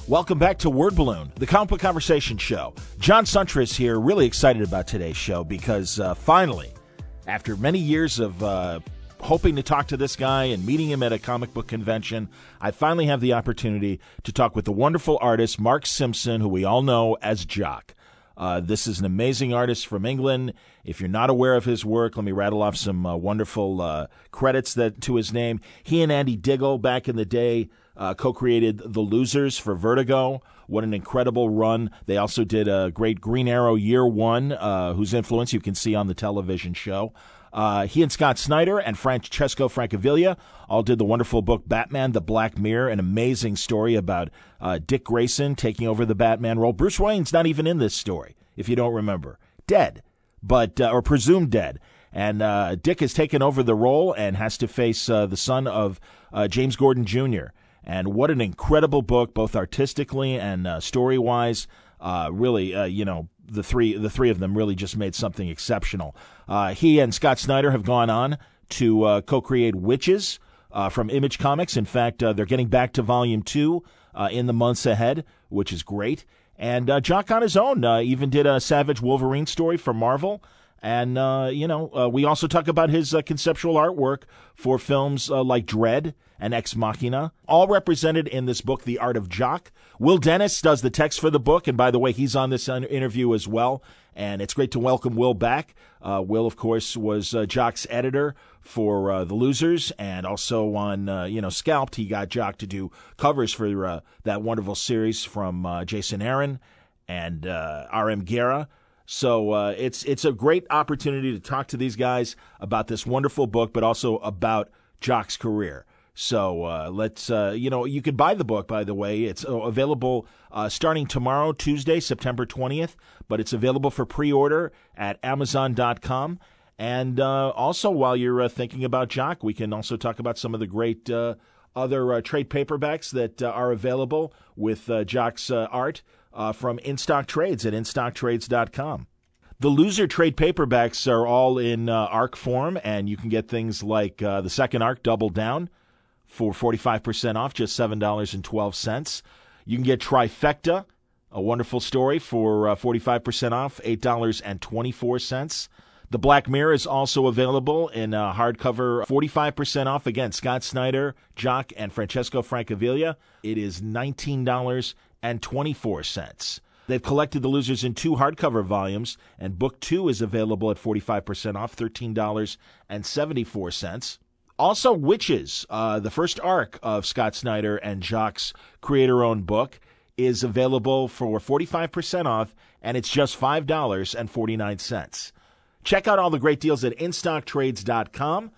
Welcome back to Word Balloon, the comic book conversation show. John Suntress here, really excited about today's show because finally, after many years of hoping to talk to this guy and meeting him at a comic book convention, I finally have the opportunity to talk with the wonderful artist Mark Simpson, who we all know as Jock. This is an amazing artist from England. If you're not aware of his work, let me rattle off some wonderful credits to his name. He and Andy Diggle back in the day co-created The Losers for Vertigo. What an incredible run. They also did a great Green Arrow Year One, whose influence you can see on the television show. He and Scott Snyder and Francesco Francavilla all did the wonderful book Batman, The Black Mirror, an amazing story about Dick Grayson taking over the Batman role. Bruce Wayne's not even in this story, if you don't remember. Dead, or presumed dead. And Dick has taken over the role and has to face the son of James Gordon Jr., and what an incredible book, both artistically and story-wise. Really, the three of them really just made something exceptional. He and Scott Snyder have gone on to co-create Witches from Image Comics. In fact, they're getting back to Volume 2 in the months ahead, which is great. And Jock on his own even did a Savage Wolverine story for Marvel. And, we also talk about his conceptual artwork for films like DREDD and EX-MACHINA, all represented in this book, The Art of Jock. Will Dennis does the text for the book, and by the way, he's on this interview as well, and it's great to welcome Will back. Will, of course, was Jock's editor for The Losers, and also on, Scalped, he got Jock to do covers for that wonderful series from Jason Aaron and R.M. Guerra. So it's a great opportunity to talk to these guys about this wonderful book, but also about Jock's career. So let's, you can buy the book, by the way. It's available starting tomorrow, Tuesday, September 20th, but it's available for pre-order at Amazon.com. And also, while you're thinking about Jock, we can also talk about some of the great other trade paperbacks that are available with Jock's art from In-Stock Trades at InStockTrades.com. The Loser trade paperbacks are all in ARC form, and you can get things like the second ARC, Double Down, for 45% off, just $7.12. You can get Trifecta, a wonderful story, for 45% off, $8.24. The Black Mirror is also available in hardcover, 45% off. Again, Scott Snyder, Jock, and Francesco Francavilla. It is $19.24. They've collected The Losers in 2 hardcover volumes, and Book 2 is available at 45% off, $13.74. Also, Witches, the first arc of Scott Snyder and Jock's creator-owned book, is available for 45% off, and it's just $5.49. Check out all the great deals at InStockTrades.com.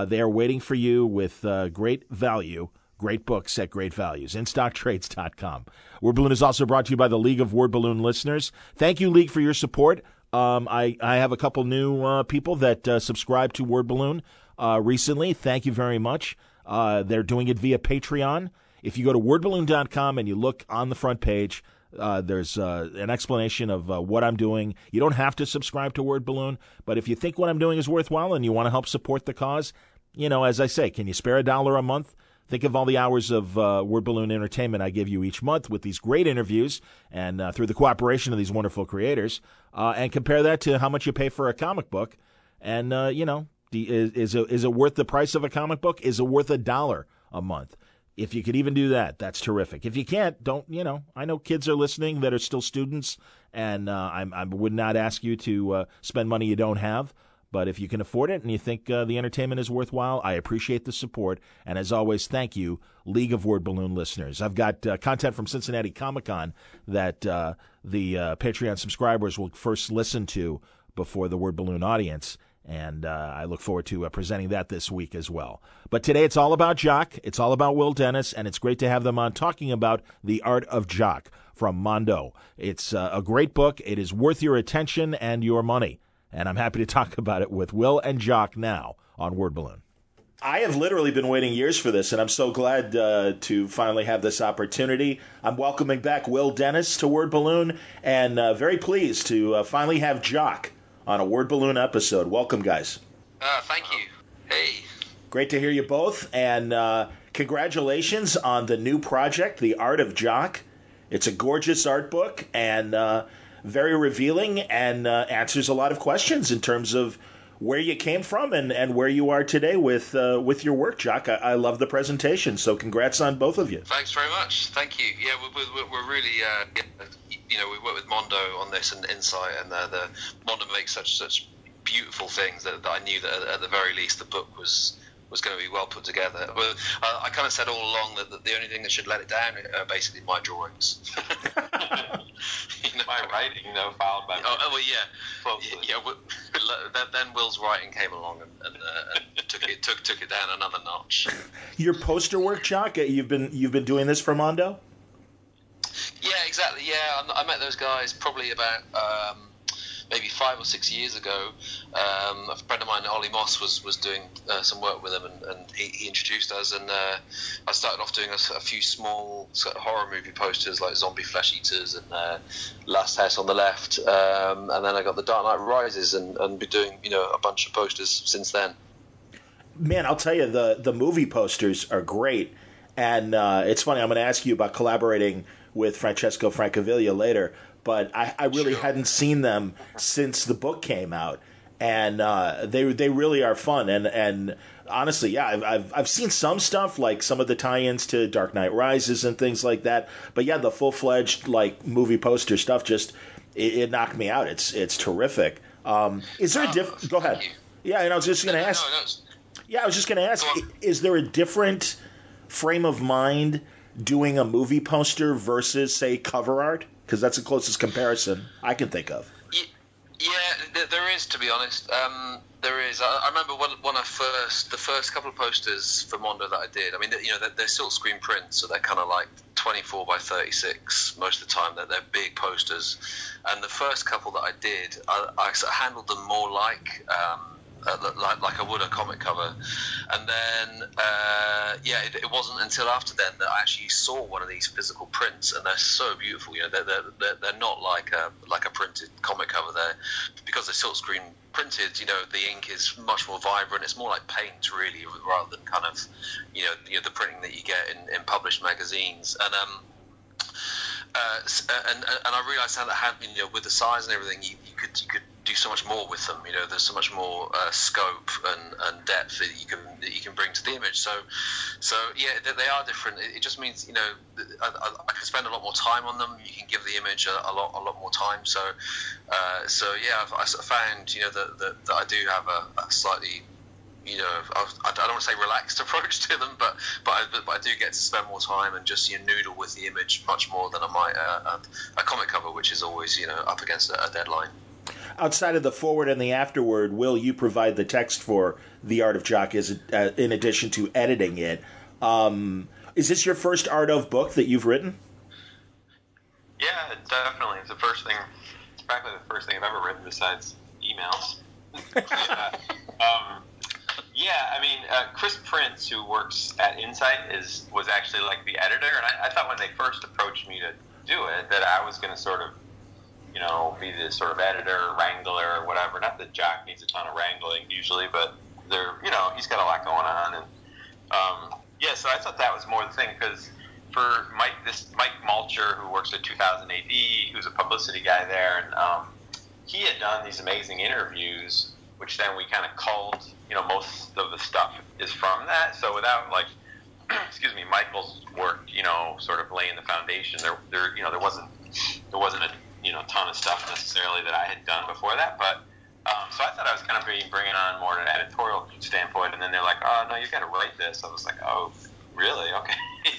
They are waiting for you with great value, great books at great values. InStockTrades.com. Word Balloon is also brought to you by the League of Word Balloon listeners. Thank you, League, for your support. I have a couple new people that subscribe to Word Balloon recently. Thank you very much. They're doing it via Patreon. If you go to wordballoon.com and you look on the front page, there's an explanation of what I'm doing. You don't have to subscribe to Word Balloon, but if you think what I'm doing is worthwhile and you want to help support the cause, as I say, can you spare $1 a month? Think of all the hours of Word Balloon entertainment I give you each month with these great interviews and through the cooperation of these wonderful creators, and compare that to how much you pay for a comic book. And, is it worth the price of a comic book? Is it worth $1 a month? If you could even do that, that's terrific. If you can't, don't, I know kids are listening that are still students, and I would not ask you to spend money you don't have. But if you can afford it and you think the entertainment is worthwhile, I appreciate the support. And as always, thank you, League of Word Balloon listeners. I've got content from Cincinnati Comic-Con that the Patreon subscribers will first listen to before the Word Balloon audience. And I look forward to presenting that this week as well. But today it's all about Jock. It's all about Will Dennis, and it's great to have them on talking about The Art of Jock from Mondo. It's a great book. It is worth your attention and your money. And I'm happy to talk about it with Will and Jock now on Word Balloon. I have literally been waiting years for this, and I'm so glad to finally have this opportunity. I'm welcoming back Will Dennis to Word Balloon, and very pleased to finally have Jock on a Word Balloon episode. Welcome, guys. Thank you. Hey. Great to hear you both, and congratulations on the new project, The Art of Jock. It's a gorgeous art book and very revealing and answers a lot of questions in terms of where you came from and where you are today with your work, Jock. I love the presentation, so congrats on both of you. Thanks very much. Thank you. Yeah, we're really, we work with Mondo on this and Insight, and the Mondo makes such beautiful things that I knew that at the very least the book was going to be well put together. But I kind of said all along that the only thing that should let it down are basically my drawings. My writing, though, followed by. Well, yeah. Then Will's writing came along and took it down another notch. Your poster work, Jock. You've been doing this for Mondo. Yeah, exactly. Yeah, I met those guys probably about maybe 5 or 6 years ago. A friend of mine, Ollie Moss, was doing some work with him, and he introduced us. And I started off doing a few small sort of horror movie posters like Zombie Flesh Eaters and Last House on the Left. And then I got the Dark Knight Rises and been doing a bunch of posters since then. Man, I'll tell you, the movie posters are great. And it's funny, I'm going to ask you about collaborating with Francesco Francavilla later. But I really hadn't seen them since the book came out, and they really are fun. And honestly, yeah, I've seen some stuff like some of the tie-ins to Dark Knight Rises and things like that. But yeah, the full-fledged like movie poster stuff just it knocked me out. It's terrific. Is there a different? Go ahead. Yeah, and I was just going to ask. Yeah, I was just going to ask. Is there a different frame of mind doing a movie poster versus, say, cover art? Because that's the closest comparison I can think of. Yeah, there is, to be honest. There is. I remember when the first couple of posters for Mondo that I did. I mean, they're silkscreen prints, so they're kind of like 24 by 36 most of the time. They're big posters. And the first couple that I did, I sort of handled them more like I would a comic cover. And then, it wasn't until after then that I actually saw one of these physical prints, and they're so beautiful. They're not like a printed comic cover. Because they're silkscreen printed. The ink is much more vibrant. It's more like paint, really, rather than kind of the printing that you get in published magazines. And and I realised how that with the size and everything, you could do so much more with them. There's so much more scope and depth that you can bring to the image. So yeah, they are different. It just means I can spend a lot more time on them. You can give the image a lot more time. So yeah, I sort of found that I do have a slightly I don't want to say relaxed approach to them, but I do get to spend more time and just noodle with the image much more than I might a comic cover, which is always up against a deadline. Outside of the forward and the afterword, will you provide the text for The Art of Jock in addition to editing it? Is this your first Art of book that you've written? Yeah, definitely. It's the first thing. It's practically the first thing I've ever written besides emails. Yeah, I mean, Chris Prince, who works at Insight, was actually like the editor, and I thought when they first approached me to do it that I was going to sort of, be the sort of editor, wrangler, or whatever. Not that Jock needs a ton of wrangling usually, but he's got a lot going on, and so I thought that was more the thing, because for Mike Mulcher, who works at 2000 AD, who's a publicity guy there, and he had done these amazing interviews, which then we kind of culled. Most of the stuff is from that. So without Michael's work, sort of laying the foundation, there wasn't a ton of stuff necessarily that I had done before that. But so I thought I was kind of bringing on more an editorial standpoint, and then they're like, "Oh no, you've got to write this." I was like, "Oh, really? Okay."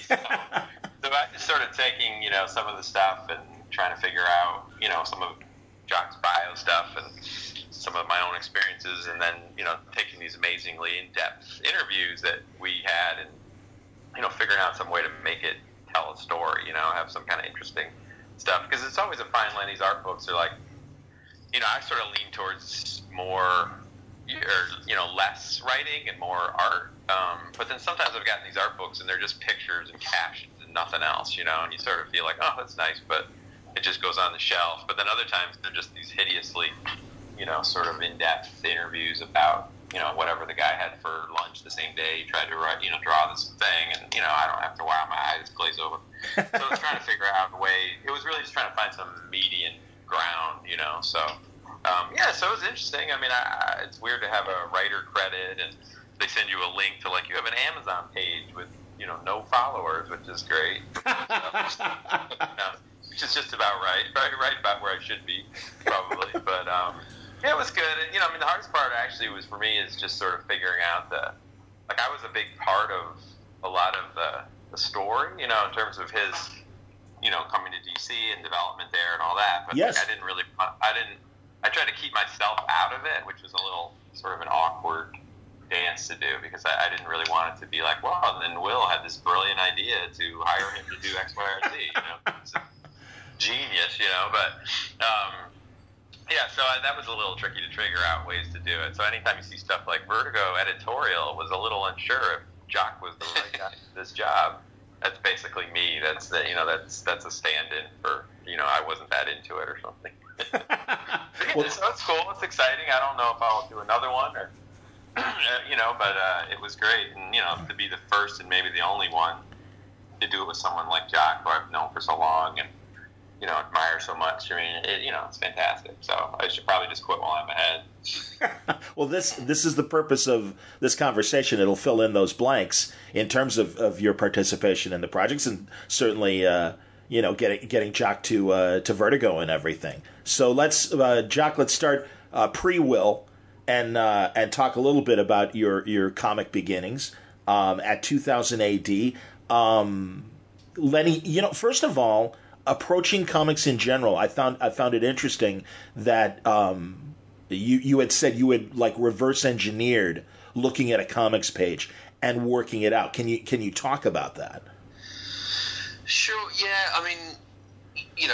So I just started taking some of the stuff and trying to figure out some of Jock's bio stuff and some of my own experiences, and then taking these amazingly in-depth interviews that we had, and figuring out some way to make it tell a story, have some kind of interesting stuff, because it's always a fine line. These art books are like, I sort of lean towards more or less writing and more art, but then sometimes I've gotten these art books and they're just pictures and captions and nothing else, and you sort of feel like, oh, that's nice, but it just goes on the shelf. But then other times they're just these hideously sort of in-depth interviews about whatever the guy had for lunch the same day. He tried to draw this thing, and I don't have to wow, my eyes glaze over. So I was trying to figure out a way. It was really just trying to find some median ground, So so it was interesting. I mean, it's weird to have a writer credit, and they send you a link to you have an Amazon page with no followers, which is great. Which is just about right about where I should be, probably. But it was good. And, the hardest part actually was for me is just sort of figuring out I was a big part of a lot of the story, in terms of his, coming to DC and development there and all that. But yes. I tried to keep myself out of it, which was a little sort of an awkward dance to do, because I didn't really want it to be like, well, and then Will had this brilliant idea to hire him to do X, Y, or Z. It's a genius, but so that was a little tricky to figure out ways to do it. So anytime you see stuff like Vertigo editorial, was a little unsure if Jock was the right guy for this job. That's basically me. That's that's a stand-in for I wasn't that into it or something. Well, so it's cool. It's exciting. I don't know if I'll do another one or but it was great, and to be the first and maybe the only one to do it with someone like Jock, who I've known for so long and admire so much. I mean, it's fantastic. So I should probably just quit while I'm ahead. Well, this is the purpose of this conversation. It'll fill in those blanks in terms of your participation in the projects, and certainly getting Jock to Vertigo and everything. So let's Jock, let's start pre-Will and talk a little bit about your comic beginnings at 2000 AD. Lenny, first of all, approaching comics in general, I found it interesting that you had said you had reverse engineered looking at a comics page and working it out. Can you talk about that? Sure. Yeah. I mean,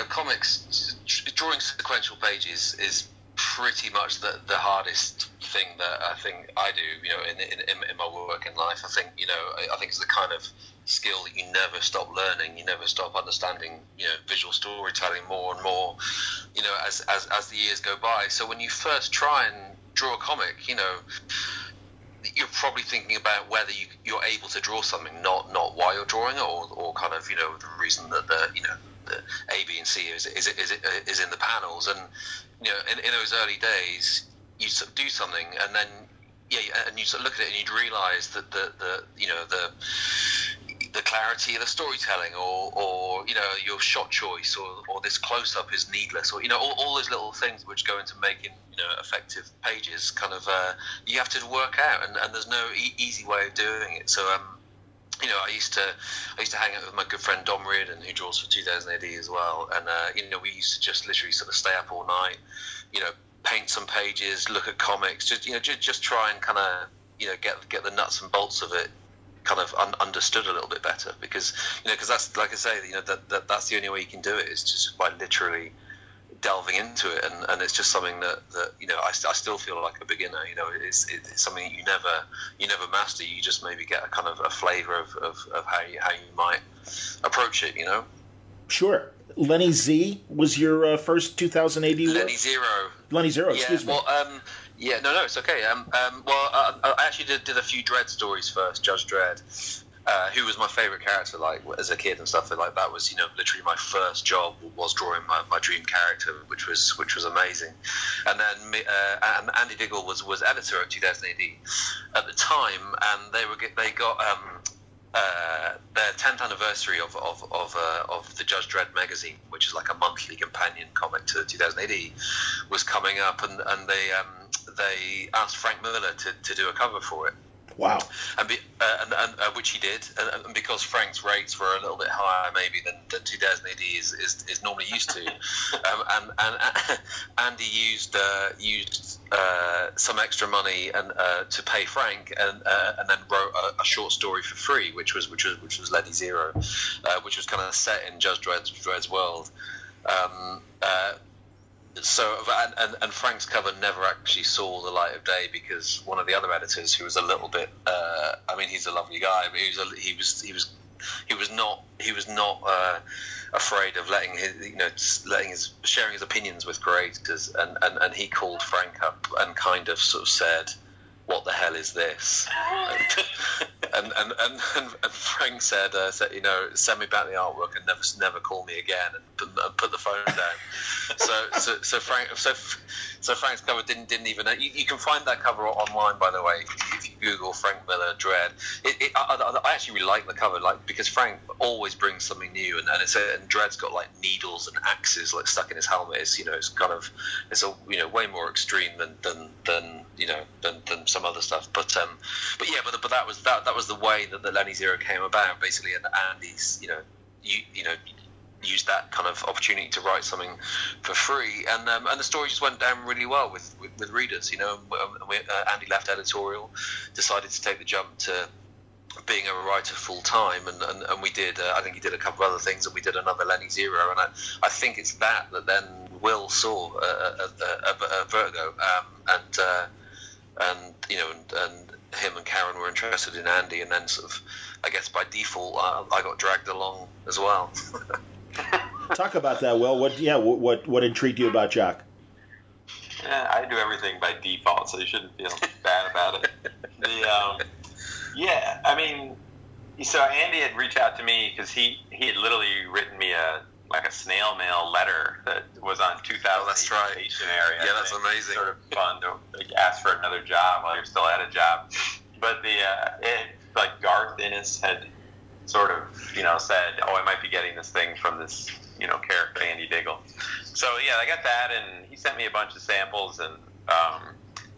comics drawing sequential pages is pretty much the hardest thing that I think I do. In my work in life, I think it's the kind of skill that you never stop learning, you never stop understanding, visual storytelling more and more, as the years go by. So when you first try and draw a comic, you're probably thinking about whether you're able to draw something, not why you're drawing it, or kind of, the reason that the A, B, and C is in the panels. And, in those early days, you sort of do something, and then, and you sort of look at it and you'd realize that the clarity of the storytelling, or your shot choice, or this close up is needless, or all those little things which go into making effective pages. Kind of you have to work out, and there's no easy way of doing it. So I used to hang out with my good friend Dom Reardon, who draws for 2000 AD as well, and we used to just literally sort of stay up all night, paint some pages, look at comics, just try and kind of get the nuts and bolts of it kind of understood a little bit better, because that's, like I say, that's the only way you can do it, is just by literally delving into it, and it's just something that I still feel like a beginner. It's something that you never master. You just maybe get a kind of a flavor of how you might approach it. Sure. Lenny Z was your first 2000 AD work? Lenny Zero, excuse me. Well, no, it's okay. I actually did a few Dredd stories first. Judge Dredd, who was my favorite character, as a kid and stuff. That was, literally my first job was drawing my dream character, which was amazing. And then Andy Diggle was editor at 2000 AD at the time, and they got their 10th anniversary of the Judge Dredd magazine, which is like a monthly companion comic to 2000 AD, was coming up, and they asked Frank Miller to do a cover for it. Wow. And which he did, and because Frank's rates were a little bit higher maybe than 2000 AD is normally used to, and Andy used some extra money to pay Frank, and then wrote a short story for free, which was Lenny Zero, which was kind of set in Judge Dredd's world. And Frank's cover never actually saw the light of day, because one of the other editors, who was a little bit, he's a lovely guy, but he was not afraid of sharing his opinions with creators, and he called Frank up and kind of sort of said, what the hell is this? And Frank said, you know, send me back the artwork and never call me again, and put the phone down. So Frank's cover didn't even. You can find that cover online, by the way, if you Google Frank Miller Dredd. I actually really like the cover, like, because Frank always brings something new, and Dredd's got like needles and axes like stuck in his helmet. It's, you know, it's a you know, way more extreme than some other stuff. But that was the way that the Lenny Zero came about, basically, and Andy's used that kind of opportunity to write something for free, and the story just went down really well with readers. You know, Andy left editorial, decided to take the jump to being a writer full time, and we did. I think he did a couple of other things, and we did another Lenny Zero, and I think it's that then Will saw a Vertigo, and you know, and him and Karen were interested in Andy, and then sort of, I guess by default, I got dragged along as well. Talk about that, Will. What intrigued you about Jock? Yeah, I do everything by default, so you shouldn't feel bad about it. Yeah, I mean, so Andy had reached out to me because he had literally written me a snail mail letter that was on 2000 That's right. Stationery. Yeah, that's amazing. Sort of fun to ask for another job while you're still at a job. But Garth Ennis had sort of, you know, said, I might be getting this thing from this, you know, character Andy Diggle. So yeah, I got that, and he sent me a bunch of samples, and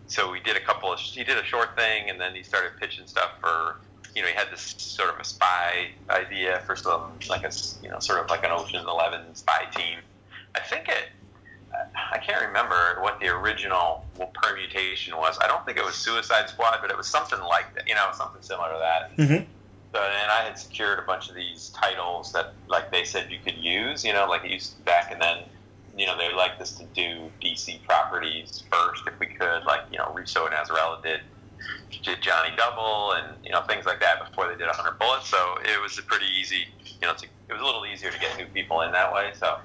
so he did a short thing, and then he started pitching stuff for, you know, he had this sort of a spy idea for some, like a, you know, sort of like an Ocean's 11 spy team. I can't remember what the original permutation was. I don't think it was Suicide Squad, but it was something like that, you know, something similar to that. Mm-hmm. So, and I had secured a bunch of these titles that, like, they said you could use, you know, like it used to back, and then, you know, they would like us to do DC properties first if we could, like, you know, Russo and Azzarello did Johnny Double and, you know, things like that before they did 100 Bullets. So it was a pretty easy, you know, it was a little easier to get new people in that way. So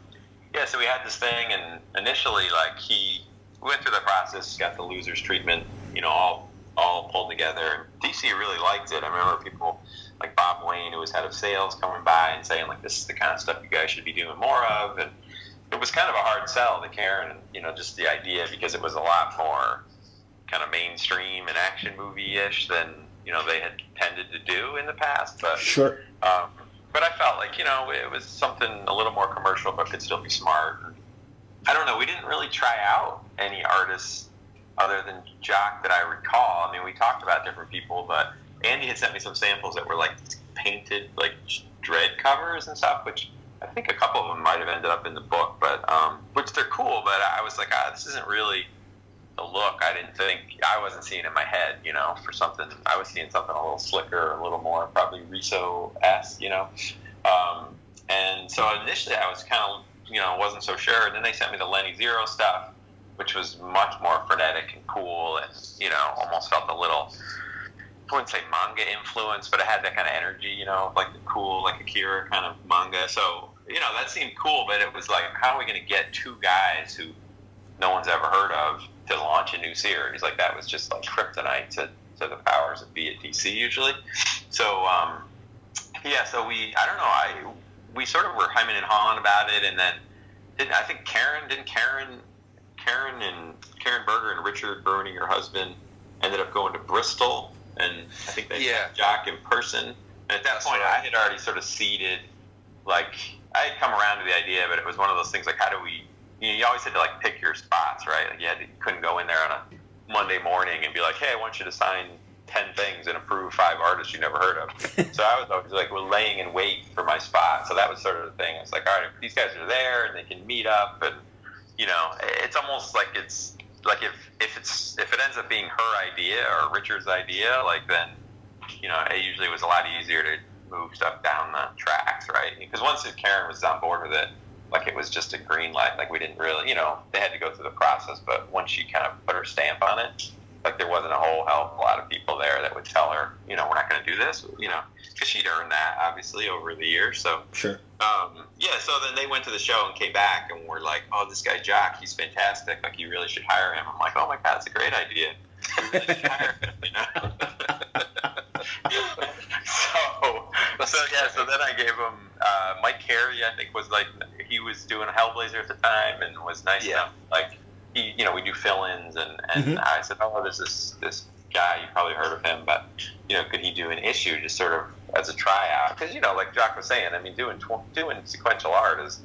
yeah, so we had this thing, and initially, like, we went through the process, got the losers treatment, you know, all pulled together. And DC really liked it. I remember people like Bob Wayne, who was head of sales, coming by and saying, like, this is the kind of stuff you guys should be doing more of. And it was kind of a hard sell to Karen, you know, just the idea, because it was a lot more kind of mainstream and action movie-ish than, you know, they had tended to do in the past. But sure. But I felt like, you know, it was something a little more commercial, but could still be smart. I don't know. We didn't really try out any artists other than Jock that I recall. I mean, we talked about different people, but Andy had sent me some samples that were like painted, like Dredd covers and stuff, which I think a couple of them might have ended up in the book, but which they're cool. But I was like, this isn't really the look. I wasn't seeing it in my head, you know, for something. I was seeing something a little slicker, a little more probably Russo-esque, you know. And so initially I was kind of, you know, wasn't so sure. And then they sent me the Lenny Zero stuff, which was much more frenetic and cool, and, you know, almost felt a little, I wouldn't say manga influence, but it had that kind of energy, you know, like the cool, like Akira kind of manga. So, you know, that seemed cool, but it was like, how are we going to get two guys who no one's ever heard of to launch a new series? Like, that was just like kryptonite to the powers that be at DC usually. So, yeah, so we sort of were hemming and hawing about it, and then I think Karen Berger and Richard Bernie, her husband, ended up going to Bristol, and I think they met Jock in person. And at that point, I had already sort of seeded, like, I had come around to the idea, but it was one of those things like, how do we, you always had to, like, pick your spots, right? Like, you couldn't go in there on a Monday morning and be like, hey, I want you to sign 10 things and approve 5 artists you never heard of. So I was always like, we're laying in wait for my spot. So that was sort of the thing. It's like, all right, if these guys are there and they can meet up, and, you know, it's almost like it's like if it ends up being her idea or Richard's idea, like, then, you know, it usually was a lot easier to move stuff down the tracks, right? Because once Karen was on board with it, like, it was just a green light. Like, we didn't really, you know, they had to go through the process, but once she kind of put her stamp on it, like, there wasn't a whole hell of a lot of people there that would tell her, you know, we're not going to do this, you know, because she'd earned that, obviously, over the years. So, sure. Yeah, so then they went to the show and came back and were like, oh, this guy Jock, he's fantastic. Like, you really should hire him. I'm like, oh, my God, it's a great idea. So then I gave him Mike Carey. I think was like he was doing Hellblazer at the time and was nice enough. Like he, we do fill-ins and I said, oh, there's this guy, you probably heard of him, but could he do an issue just sort of as a tryout? Because like Jock was saying, I mean, doing sequential art is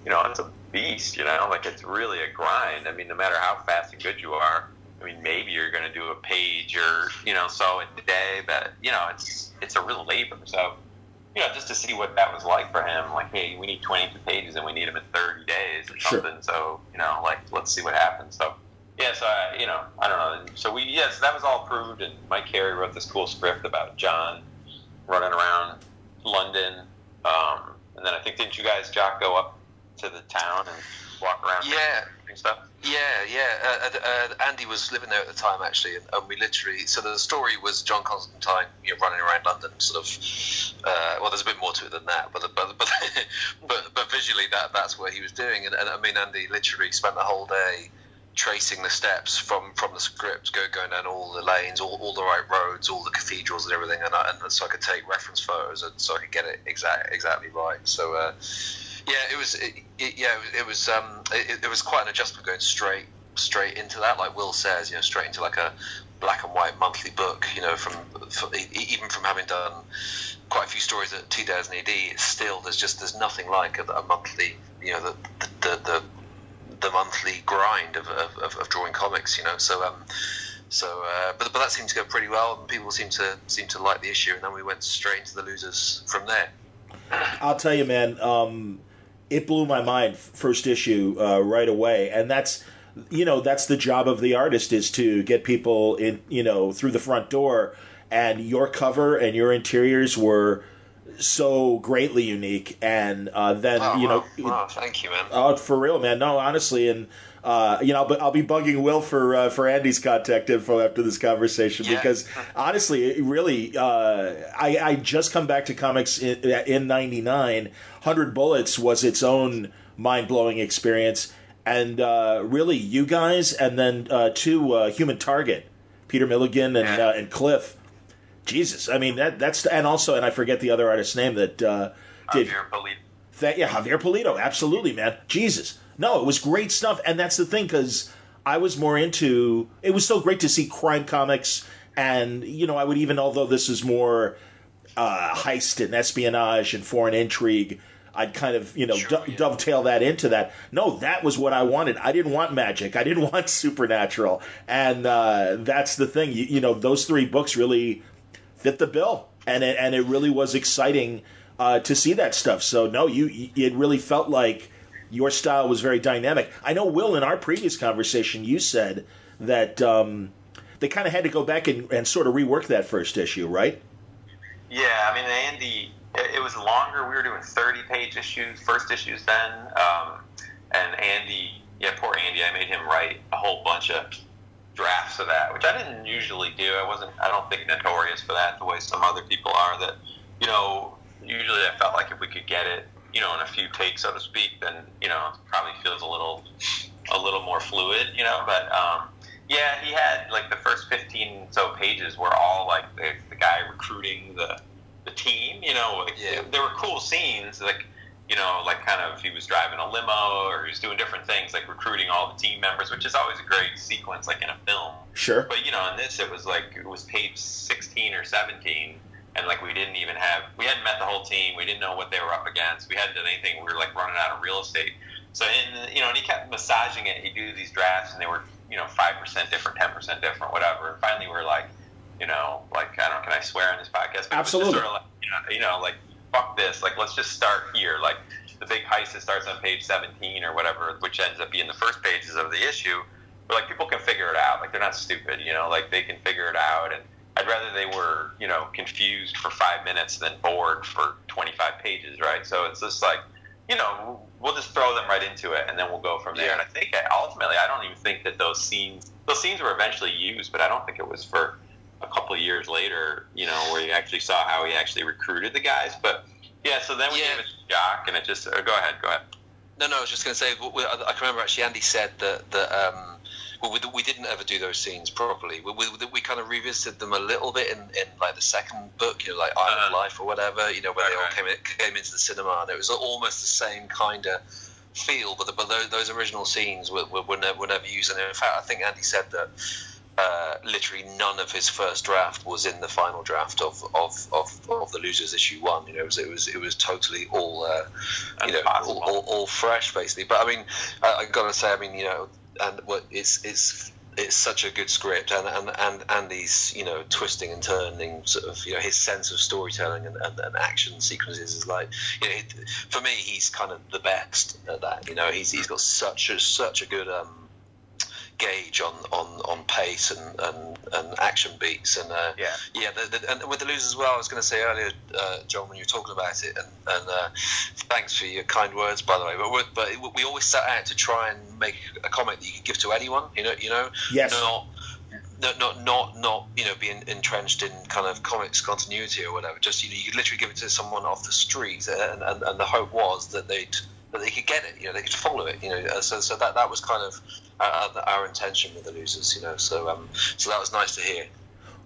it's a beast. Like it's really a grind. I mean, no matter how fast and good you are, I mean, maybe you're going to do a page or so a day, but it's a real labor. So just to see what that was like for him, like, hey, we need 22 pages and we need them in 30 days or something. So like let's see what happens. So so I don't know. So so that was all approved, and Mike Carey wrote this cool script about John running around London, and then I think didn't you guys, Jock, go up to the town and walk around and stuff? Andy was living there at the time, actually, and we literally. So the story was John Constantine, running around London, sort of. Well, there's a bit more to it than that, but visually, that's what he was doing, and I mean, Andy literally spent the whole day tracing the steps from the script, going down all the lanes, all the right roads, all the cathedrals and everything, and so I could take reference photos, and so I could get it exactly right. So. It was quite an adjustment going straight into that, like Will says, straight into like a black and white monthly book. Even from having done quite a few stories at 2000 AD, it's still there's nothing like a monthly, the monthly grind of drawing comics. But that seemed to go pretty well, and people seemed to like the issue, and then we went straight into the losers from there. I'll tell you, man. It blew my mind, first issue, right away, and that's the job of the artist, is to get people in, through the front door. And your cover and your interiors were so greatly unique, and then thank you, man. Oh, for real, man. No, honestly, and I'll be bugging Will for Andy's contact info after this conversation, because honestly, it really, I just come back to comics in '99. 100 Bullets was its own mind-blowing experience, and really, you guys, and then two Human Target, Peter Milligan and Cliff. Jesus, I mean that's and also, and I forget the other artist's name that did. Javier Pulido. Javier Pulido, absolutely, man. Jesus. No, it was great stuff, and that's the thing, because I was more into. It was so great to see crime comics, and I would even, although this is more heist and espionage and foreign intrigue, I'd kind of dovetail that into that. No, that was what I wanted. I didn't want magic. I didn't want supernatural, and that's the thing. Those three books really fit the bill, and it really was exciting to see that stuff. So no, it really felt like your style was very dynamic. I know, Will, in our previous conversation, you said that they kind of had to go back and sort of rework that first issue, right? Yeah, I mean, Andy, it was longer. We were doing 30-page first issues then, and Andy, poor Andy, I made him write a whole bunch of drafts of that, which I didn't usually do. I don't think notorious for that the way some other people are. That usually I felt like if we could get it, in a few takes, so to speak, then it probably feels a little more fluid, But he had like the first 15 so pages were all like the guy recruiting the team. There were cool scenes like kind of he was driving a limo or he was doing different things like recruiting all the team members, which is always a great sequence like in a film. Sure. But in this it was page 16 or 17. And like we hadn't met the whole team. We didn't know what they were up against. We hadn't done anything. We were like running out of real estate. So and he kept massaging it. He'd do these drafts, and they were 5% different, 10% different, whatever. And finally, we're like, can I swear on this podcast? But absolutely. It was just sort of like, fuck this. Like, let's just start here. Like the big heist that starts on page 17 or whatever, which ends up being the first pages of the issue. But like people can figure it out. Like they're not stupid. Like they can figure it out. And I'd rather they were, confused for 5 minutes than bored for 25 pages, right? So it's just like, we'll just throw them right into it, and then we'll go from there. And I think ultimately, I don't even think that those scenes were eventually used, but I don't think it was for a couple of years later, where you actually saw how he actually recruited the guys. But so then we gave it to Jock, and it just go ahead. No, I was just going to say, I can remember actually Andy said that we didn't ever do those scenes properly. We kind of revisited them a little bit in like the second book, like Island of Life or whatever, where they all came into the cinema, and it was almost the same kind of feel, but those original scenes were never used. And in fact, I think Andy said that literally none of his first draft was in the final draft of the Losers issue 1. It was totally all all fresh basically. But I mean, I gotta say, I mean, and what it's such a good script, and these twisting and turning sort of his sense of storytelling and action sequences is like, for me he's kind of the best at that. He's got such a good gauge on pace and action beats, and and with the Losers as well. I was going to say earlier, John, when you were talking about it, and thanks for your kind words, by the way. But we always set out to try and make a comic that you could give to anyone. Yes. Not being entrenched in kind of comics continuity or whatever. Just you could literally give it to someone off the street, and the hope was that they could get it, they could follow it, so that was kind of our intention with the Losers, so that was nice to hear.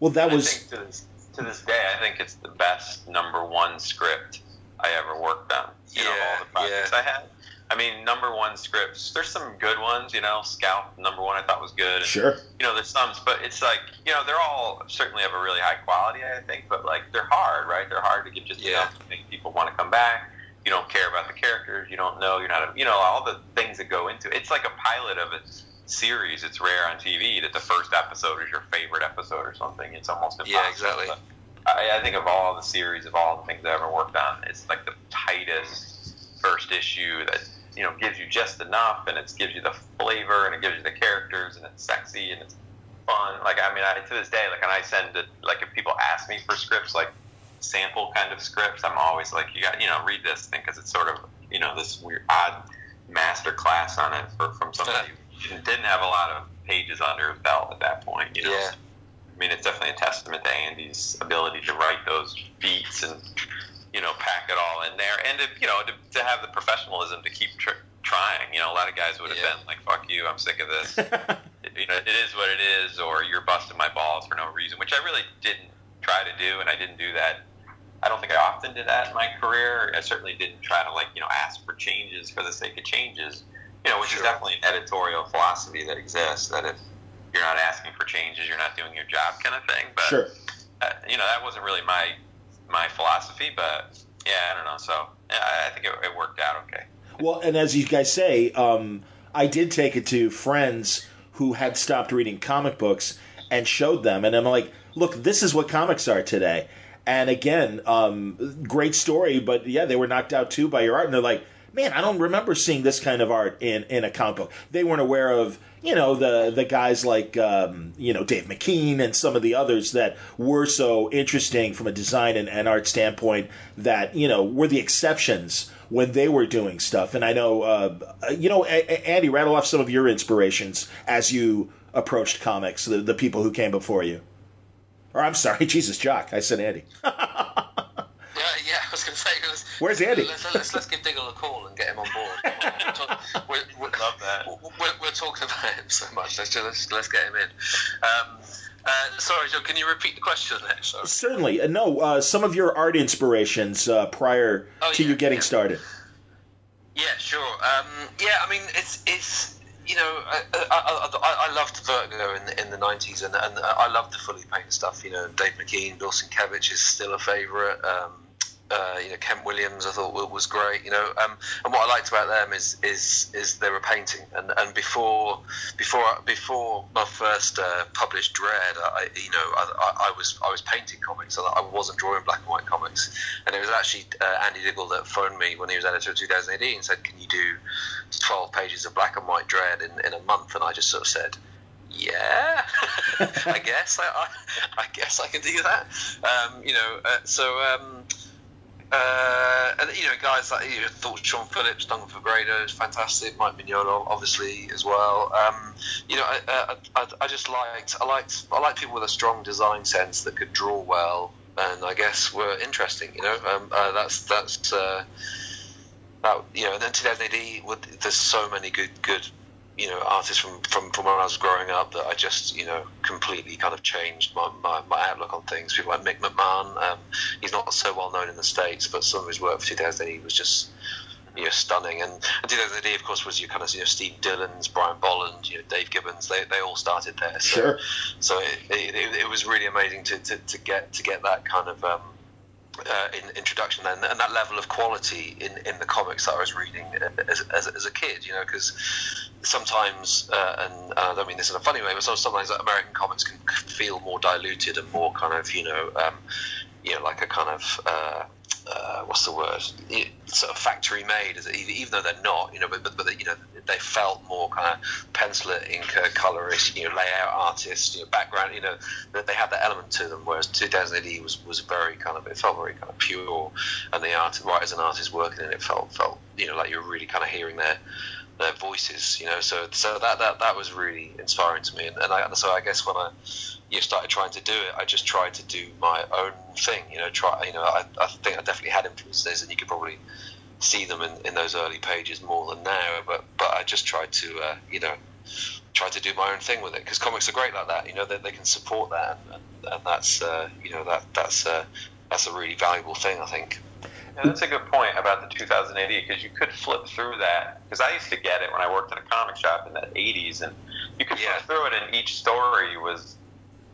Well, that was, I think to this day, I think it's the best #1 script I ever worked on. Of all the projects I had. I mean, #1 scripts. There's some good ones. Scout #1 I thought was good. Sure. There's some, but it's like they're all certainly of a really high quality, I think, but like they're hard, right? They're hard to get just enough to make people want to come back. You don't care about the characters. You don't know. You're not. All the things that go into it. It's like a pilot of a series. It's rare on TV that the first episode is your favorite episode or something. It's almost impossible. Yeah, exactly. But I think of all the series, of all the things I ever worked on, it's like the tightest first issue that gives you just enough, and it gives you the flavor, and it gives you the characters, and it's sexy and it's fun. Like to this day, like, and I send it, like, if people ask me for scripts, like sample kind of scripts, I'm always like, you got read this thing, because it's sort of this weird odd master class on it from somebody who didn't have a lot of pages under his belt at that point. Yeah. I mean, it's definitely a testament to Andy's ability to write those beats and pack it all in there, and to have the professionalism to keep trying. A lot of guys would have been like, "Fuck you, I'm sick of this." It is what it is, or "You're busting my balls for no reason," which I really didn't try to do, and I didn't do that. I don't think I often did that in my career. I certainly didn't try to ask for changes for the sake of changes. Which is definitely an editorial philosophy that exists. That if you're not asking for changes, you're not doing your job, kind of thing. But sure. That wasn't really my philosophy. But yeah, I don't know. So I think it worked out okay. Well, and as you guys say, I did take it to friends who had stopped reading comic books and showed them, and I'm like, look, this is what comics are today. And again, great story, but yeah, they were knocked out too by your art, and they're like, man, I don't remember seeing this kind of art in a comic book. They weren't aware of, the guys like, Dave McKean and some of the others that were so interesting from a design and art standpoint that, were the exceptions when they were doing stuff. And I know, Andy, rattle off some of your inspirations as you approached comics, the people who came before you. Or I'm sorry, Jesus, Jock. I said Andy. Yeah, I was going to say. Where's Andy? Let's give Diggle a call and get him on board. Love that. We're talking about him so much. Let's get him in. Sorry, Joe, can you repeat the question there? Sorry. Certainly. No, some of your art inspirations prior to you getting started. Yeah, sure. I mean, it's I loved Vertigo in the 90s, and I loved the fully painted stuff. Dave McKean, Bill Sienkiewicz is still a favourite. Kent Williams I thought was great. And what I liked about them is they were painting. And before my first published DREDD, I was painting comics. I wasn't drawing black and white comics. And it was actually Andy Diggle that phoned me when he was editor of 2018 and said, "Can you do 12 pages of black and white DREDD in a month?" And I just sort of said, yeah, I guess I can do that. And guys like thought Sean Phillips, Duncan Fabredo is fantastic. Mike Mignola obviously as well. I just liked people with a strong design sense that could draw well, and I guess were interesting. That's and then 2018. There's so many good artists from when I was growing up that I just completely kind of changed my outlook on things. People like Mick McMahon, he's not so well known in the States, but some of his work for 2008 was just stunning. And 2008, of course, was your kind of Steve Dillon's, Brian Bolland, Dave Gibbons. They all started there. Sure. So it was really amazing to get that kind of introduction and that level of quality in the comics that I was reading as a kid. Because sometimes, and I don't mean this in a funny way, but sometimes American comics can feel more diluted and more kind of like a kind of what's the word? Sort of factory made, even though they're not, but they felt more kind of penciler, inker, colorist, layout artist, background, that they had that element to them. Whereas 2008 was very it felt very kind of pure, and the writers and artists working in it felt like you were really kind of hearing their voices, So that was really inspiring to me, and so I guess when I started trying to do it, I just tried to do my own thing. I think I definitely had influences, and you could probably see them in those early pages more than now. But I just tried to do my own thing with it, because comics are great like that. They can support that, and that's that's a really valuable thing, I think. Yeah, that's a good point about the 2008, because you could flip through that. Because I used to get it when I worked in a comic shop in the 80s, and you could flip through it, and each story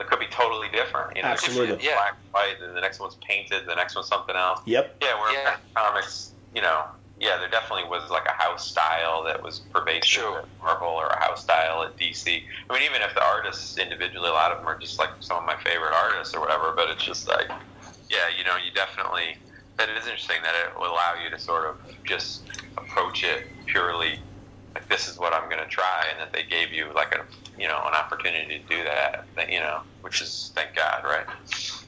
it could be totally different. Absolutely. Black and white, and the next one's painted, the next one's something else. Yep. Yeah, where comics, there definitely was like a house style that was pervasive at Marvel, or a house style at DC. I mean, even if the artists individually, a lot of them are just like some of my favorite artists or whatever, but it's just like, you definitely, that it is interesting that it will allow you to sort of just approach it purely like, this is what I'm going to try, and that they gave you like an opportunity to do that, which is, thank God, right?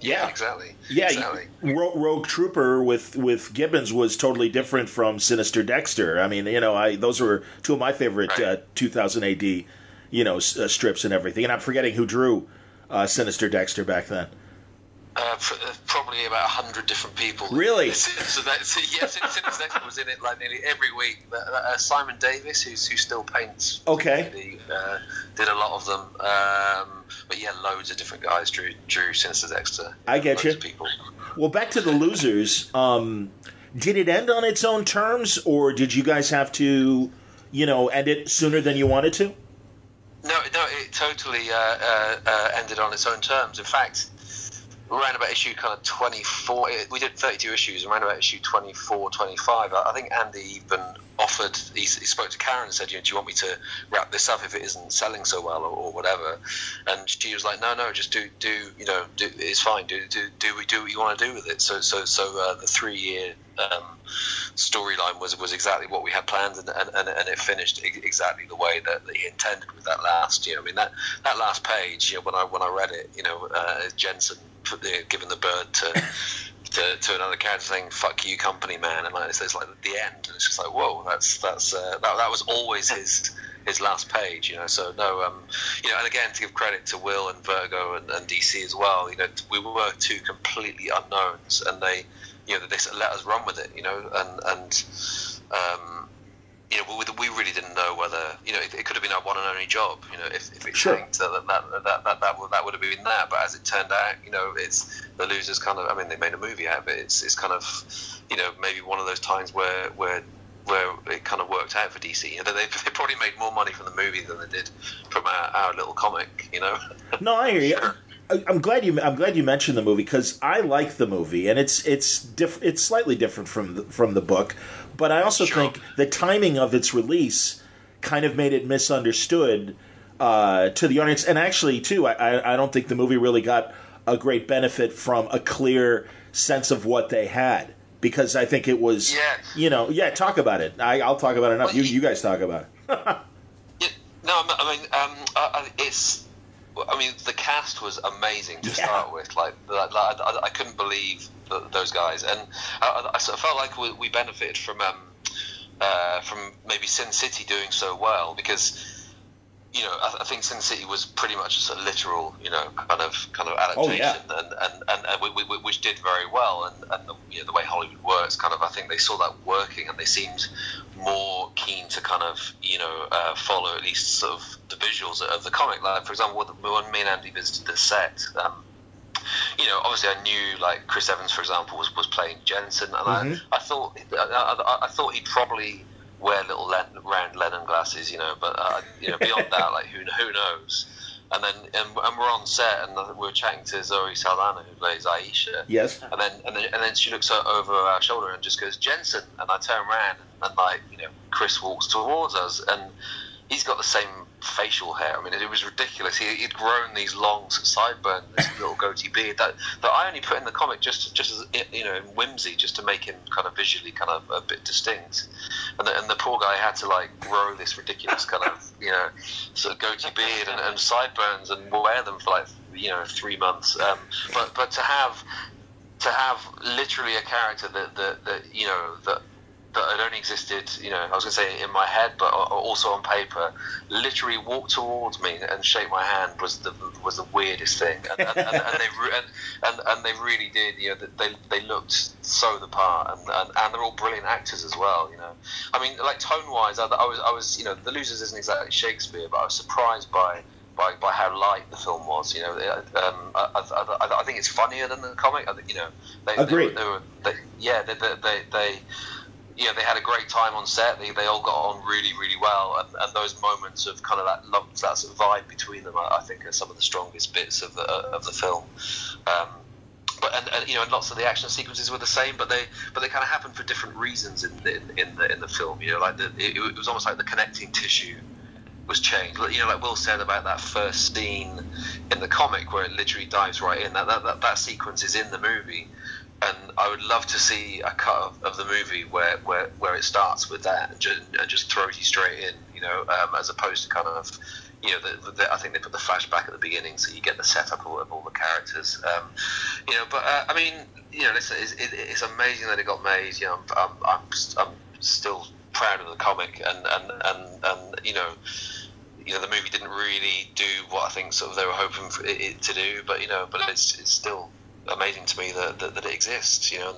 Yeah, exactly. Yeah, exactly. Rogue Trooper with Gibbons was totally different from Sinister Dexter. I mean, those were two of my favorite 2000 AD, strips and everything. And I'm forgetting who drew Sinister Dexter back then. Probably about 100 different people. Really? Sinister Dexter was in it like nearly every week. Simon Davis, who still paints, did a lot of them. But loads of different guys drew Sinister Dexter. I get you. People. Well, back to the Losers. Did it end on its own terms, or did you guys have to, end it sooner than you wanted to? No, it totally ended on its own terms. In fact, around about issue kind of 24, we did 32 issues, around about issue 24, 25, I think Andy even offered, he spoke to Karen and said, do you want me to wrap this up if it isn't selling so well or whatever? And she was like, no, just do it's fine, do what you want to do with it. So the 3-year storyline was exactly what we had planned, and it finished exactly the way that he intended with that last, I mean, that last page, when I read it, Jensen giving the bird to another character saying "fuck you, company man," and it's like the end, and it's just like, whoa, that was always his last page, So no, and again, to give credit to Will and Vertigo and DC as well, we were two completely unknowns, and they sort of let us run with it, we really didn't know whether it could have been our one and only job, if it tanked, that would have been that. But as it turned out, it's the Losers kind of. I mean, they made a movie out of it. It's kind of maybe one of those times where it kind of worked out for DC. They probably made more money from the movie than they did from our little comic. No, I hear you. Sure. I'm glad you mentioned the movie, because I like the movie, and it's slightly different from the book, but I also think the timing of its release kind of made it misunderstood to the audience, and actually too, I don't think the movie really got a great benefit from a clear sense of what they had, because I think it was talk about it. I'll talk about it enough. You guys talk about it. I mean, the cast was amazing to start with. I couldn't believe those guys, and I sort of felt like we benefited from maybe Sin City doing so well, because I think Sin City was pretty much just a literal, kind of adaptation, which did very well, and the way Hollywood works, kind of, I think they saw that working, and they seemed more keen to kind of, follow at least sort of the visuals of the comic. Like, for example, when me and Andy visited the set, obviously I knew, like, Chris Evans, for example, was playing Jensen, and I thought he'd probably wear little round Lennon glasses, but beyond that, like, who knows? And we're on set, and we're chatting to Zoe Saldana, who plays Aisha. Yes. And then she looks over our shoulder and just goes, Jensen. And I turn around, and like, Chris walks towards us, and he's got the same facial hair. I mean, it was ridiculous. He'd grown these long sideburns, this little goatee beard that I only put in the comic just as in whimsy, just to make him kind of visually kind of a bit distinct. And the poor guy had to, like, grow this ridiculous kind of sort of goatee beard and sideburns and wear them for, like, 3 months. But to have literally a character that had only existed, I was going to say in my head, but also on paper, literally walk towards me and shake my hand was the weirdest thing, and they really did. They looked so the part, and they're all brilliant actors as well. I mean, like, tone wise, I was The Losers isn't exactly Shakespeare, but I was surprised by how light the film was. I think it's funnier than the comic. Agreed. They had a great time on set. They all got on really, really well, and those moments of kind of that sort of vibe between them, I think, are some of the strongest bits of the film. And lots of the action sequences were the same, but they kind of happened for different reasons in the film. Like it was almost like the connecting tissue was changed. Like Will said about that first scene in the comic where it literally dives right in. That sequence is in the movie. And I would love to see a cut of the movie where it starts with that and just throws you straight in, as opposed to kind of, I think they put the flashback at the beginning, so you get the setup of all the characters. I mean, it's amazing that it got made. I'm still proud of the comic, and the movie didn't really do what I think sort of they were hoping for it to do, but it's still amazing to me that it exists, and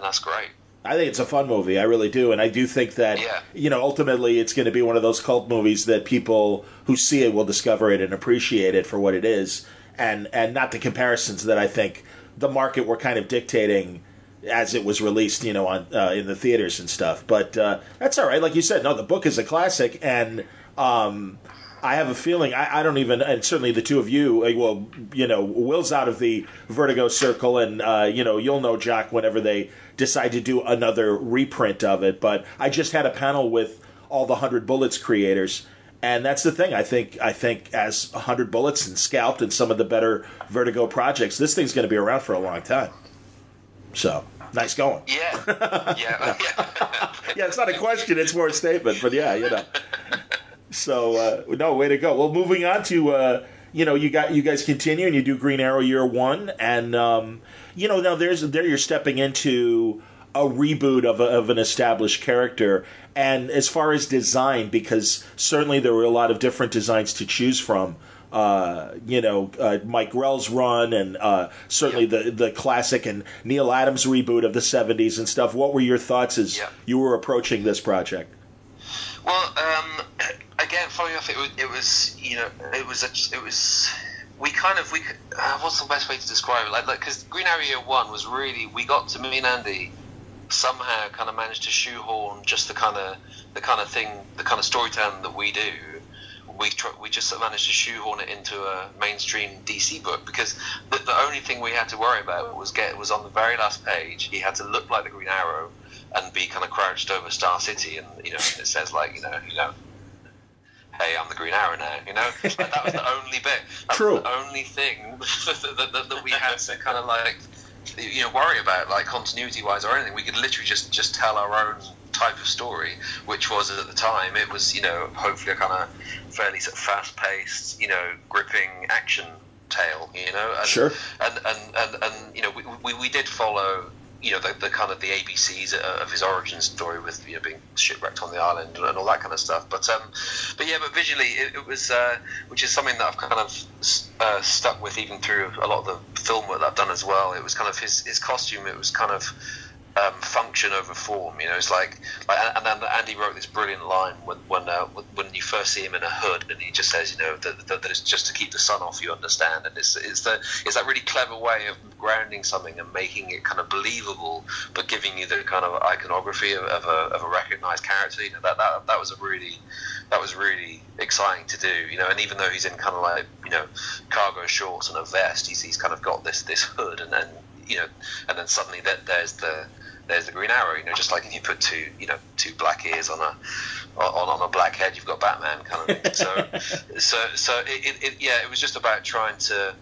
that's great. I think it's a fun movie. I really do. And I do think that, ultimately it's going to be one of those cult movies that people who see it will discover it and appreciate it for what it is, and not the comparisons that I think the market were kind of dictating as it was released, on in the theaters and stuff. But that's all right. Like you said, no, the book is a classic, and I have a feeling, I don't even, and certainly the two of you, Will's out of the Vertigo circle, and, you'll know Jock whenever they decide to do another reprint of it. But I just had a panel with all the 100 Bullets creators, and that's the thing. I think as 100 Bullets and Scalped and some of the better Vertigo projects, this thing's going to be around for a long time. So, nice going. Yeah. Yeah. Yeah, it's not a question, it's more a statement, but yeah. So, no, way to go. Well, moving on to, you guys continue and you do Green Arrow Year 1, and, now there you're stepping into a reboot of an established character. And as far as design, because certainly there were a lot of different designs to choose from, Mike Grell's run, and certainly the classic and Neil Adams reboot of the 70s and stuff. What were your thoughts as you were approaching this project? Well, again, following off, what's the best way to describe it? Like, because Green Arrow Year 1 was really, we got to, me and Andy somehow kind of managed to shoehorn just the kind of thing, the kind of storytelling that we do. We just managed to shoehorn it into a mainstream DC book, because the only thing we had to worry about was on the very last page. He had to look like the Green Arrow and be kind of crouched over Star City, and it says like hey, I'm the Green Arrow now. Like, that was the only bit. That True. was the only thing that we had to kind of like worry about, like continuity wise or anything. We could literally just tell our own type of story, which was at the time it was hopefully a kind of fairly sort of fast paced gripping action tale. And, sure. And we did follow the kind of the ABCs of his origin story with being shipwrecked on the island and all that kind of stuff. But visually it was, which is something that I've kind of stuck with even through a lot of the film work that I've done as well. It was kind of his costume. It was kind of function over form. It's like and then Andy wrote this brilliant line when you first see him in a hood, and he just says, that it's just to keep the sun off. You understand? And it's that really clever way of grounding something and making it kind of believable, but giving you the kind of iconography of a recognized character. That was really exciting to do. And even though he's in kind of like cargo shorts and a vest, he's kind of got this hood, and then and then suddenly there's the Green Arrow. Just like if you put two black ears on a black head, you've got Batman kind of thing. So it was just about trying to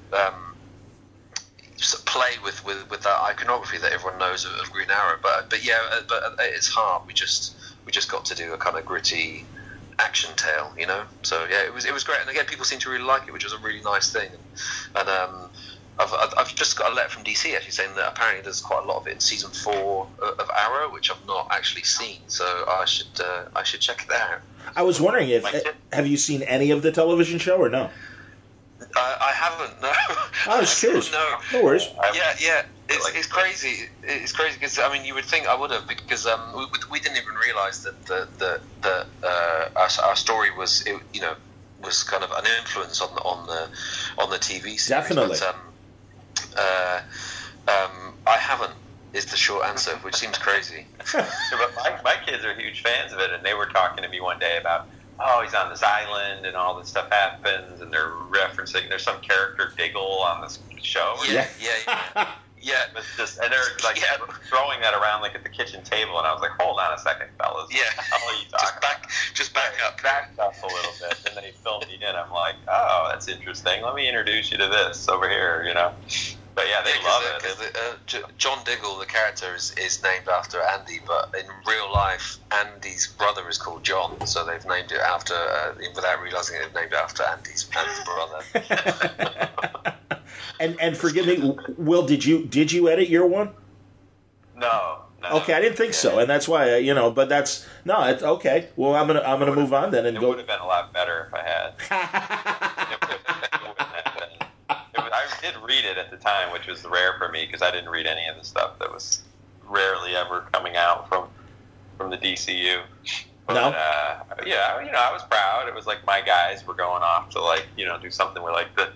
play with that iconography that everyone knows of Green Arrow. But at its heart, we just got to do a kind of gritty action tale, So yeah, it was great, and again, people seem to really like it, which was a really nice thing. And I've just got a letter from DC actually saying that apparently there's quite a lot of it in season 4 of Arrow, which I've not actually seen, so I should check it out. I was wondering have you seen any of the television show or no? I haven't. No. I was curious. No worries. Yeah. It's crazy. It's crazy because you would think I would have, because we didn't even realise that our story was was kind of an influence on the TV series. Definitely. But, I haven't is the short answer, which seems crazy. But my kids are huge fans of it, and they were talking to me one day about, he's on this island and all this stuff happens, and they're referencing there's some character Diggle on this show. Yeah. It's just, and they're like throwing that around like at the kitchen table, and I was like, hold on a second, fellas. Yeah. What are you talking just back up a little bit. And then they filmed me in. I'm like, oh, that's interesting. Let me introduce you to this over here, But yeah, they love it. John Diggle, the character, is named after Andy, but in real life, Andy's brother is called John, so they've named it after, without realising it, they've named it after Andy's brother. And forgive me, Will, did you edit your one? No. Okay, I didn't think so, and that's why But that's it's okay. Well, I'm gonna move on then and go. It would have been a lot better if I had. I did read it at the time, which was rare for me because I didn't read any of the stuff that was rarely ever coming out from the DCU. But, no. I was proud. It was like my guys were going off to do something with like the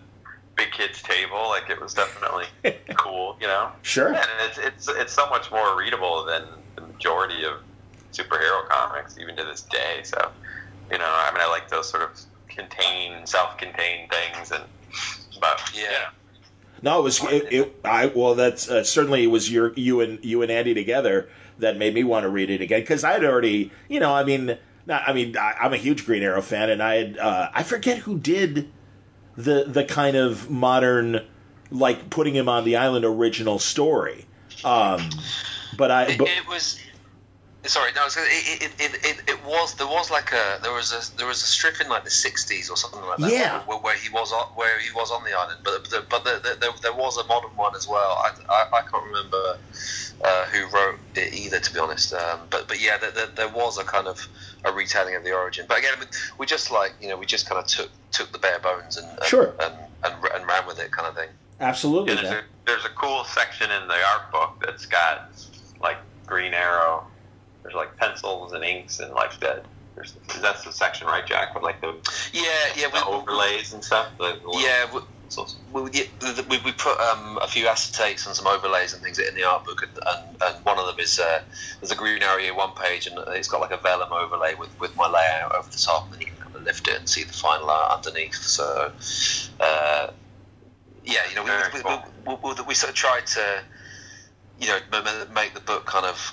big kids table. Like it was definitely cool, Sure. And it's so much more readable than the majority of superhero comics, even to this day. So, I like those sort of self-contained things, but yeah. No, that's certainly it was you and Andy together that made me want to read it again, because I had already, I'm a huge Green Arrow fan, and I forget who did the kind of modern, like putting him on the island original story, it was. Sorry, no. There was a strip in like the '60s or something like that. Yeah. Where he was on the island, but there was a modern one as well. I can't remember who wrote it either, to be honest. But yeah, there was a kind of a retelling of the origin. But again, we just we just kind of took the bare bones and ran with it, kind of thing. Absolutely. Yeah, there's a cool section in the art book that's got like Green Arrow. There's like pencils and inks and like that. That's the section, right, Jack? With like the overlays and stuff. We put a few acetates and some overlays and things in the art book, and one of them is there's a Green Arrow 1 page, and it's got like a vellum overlay with my layout over the top, and then you can kind of lift it and see the final art underneath. So we sort of tried to make the book kind of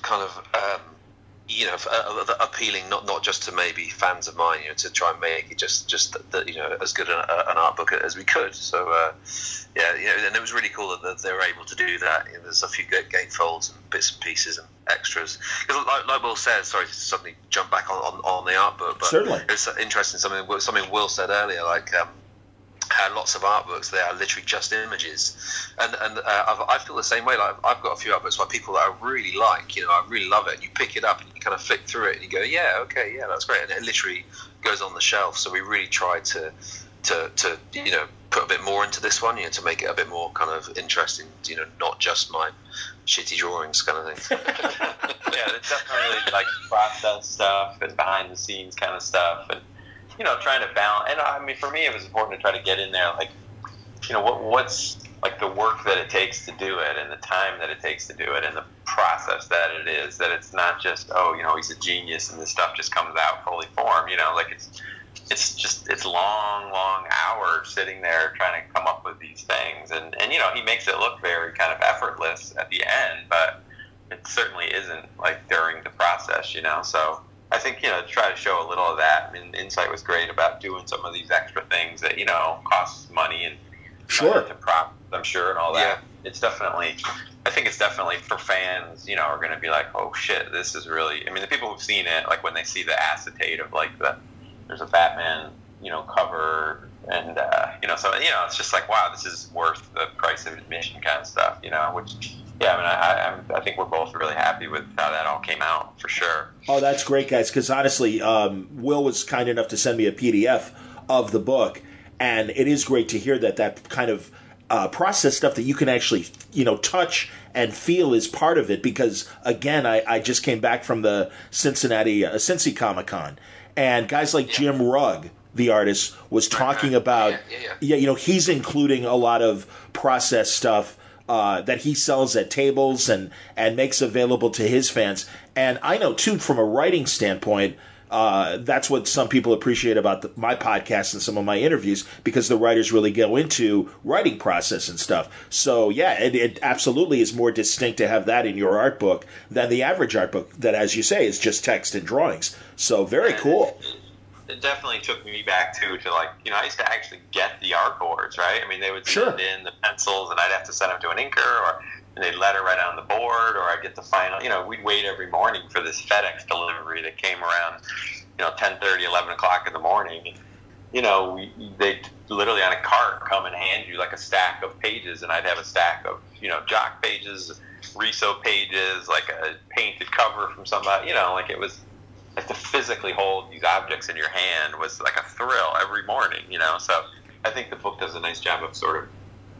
appealing not just to maybe fans of mine, to try and make it just as good an art book as we could. So and it was really cool that they were able to do that. There's a few gatefolds and bits and pieces and extras. Because like Will said, sorry to suddenly jump back on the art book, but certainly it's interesting something Will said earlier, like lots of art books. They are literally just images, and I feel the same way. Like I've got a few art books by people that I really like. You know, I really love it. And you pick it up and you kind of flick through it and you go, yeah, okay, yeah, that's great, and it literally goes on the shelf. So we really tried to you know, put a bit more into this one, you know, to make it a bit more kind of interesting. You know, not just my shitty drawings kind of thing. Yeah, it's definitely like process stuff and behind the scenes kind of stuff, and you know, trying to balance. And I mean, for me, it was important to try to get in there, like, you know, what's like the work that it takes to do it, and the time that it takes to do it, and the process that it is. That it's not just, oh, you know, he's a genius and this stuff just comes out fully formed. You know, like it's long hours sitting there trying to come up with these things, and you know, he makes it look very kind of effortless at the end, but it certainly isn't, like, during the process, you know. So I think, you know, to try to show a little of that. I mean, Insight was great about doing some of these extra things that, you know, costs money and sure to prop, I'm sure, and all that. Yeah. It's definitely, I think it's definitely for fans, you know, are going to be like, oh shit, this is really, I mean, the people who've seen it, like when they see the acetate of like there's a Batman, you know, cover, and you know, so, you know, it's just like, wow, this is worth the price of admission kind of stuff, you know, which, yeah, I mean, I think we're both really happy with how that all came out, for sure. Oh, that's great, guys, because honestly, Will was kind enough to send me a PDF of the book, and it is great to hear that kind of process stuff that you can actually, you know, touch and feel is part of it, because, again, I just came back from the Cincy Comic-Con, and guys like Jim Rugg, the artist, was talking about, you know, he's including a lot of process stuff that he sells at tables and makes available to his fans. And I know, too, from a writing standpoint, that's what some people appreciate about my podcast and some of my interviews, because the writers really go into writing process and stuff. So, yeah, it absolutely is more distinct to have that in your art book than the average art book that, as you say, is just text and drawings. So, very cool. It definitely took me back, too, to, like, you know, I used to actually get the art boards, right? I mean, they would send in the pencils, and I'd have to send them to an inker, and they'd let her right on the board, or I'd get the final, you know, we'd wait every morning for this FedEx delivery that came around, you know, 10:30, 11 o'clock in the morning. And, you know, they'd literally on a cart come and hand you like a stack of pages, and I'd have a stack of, you know, Jock pages, Riso pages, like a painted cover from somebody, you know, like it was, like, to physically hold these objects in your hand was like a thrill every morning, you know. So I think the book does a nice job of sort of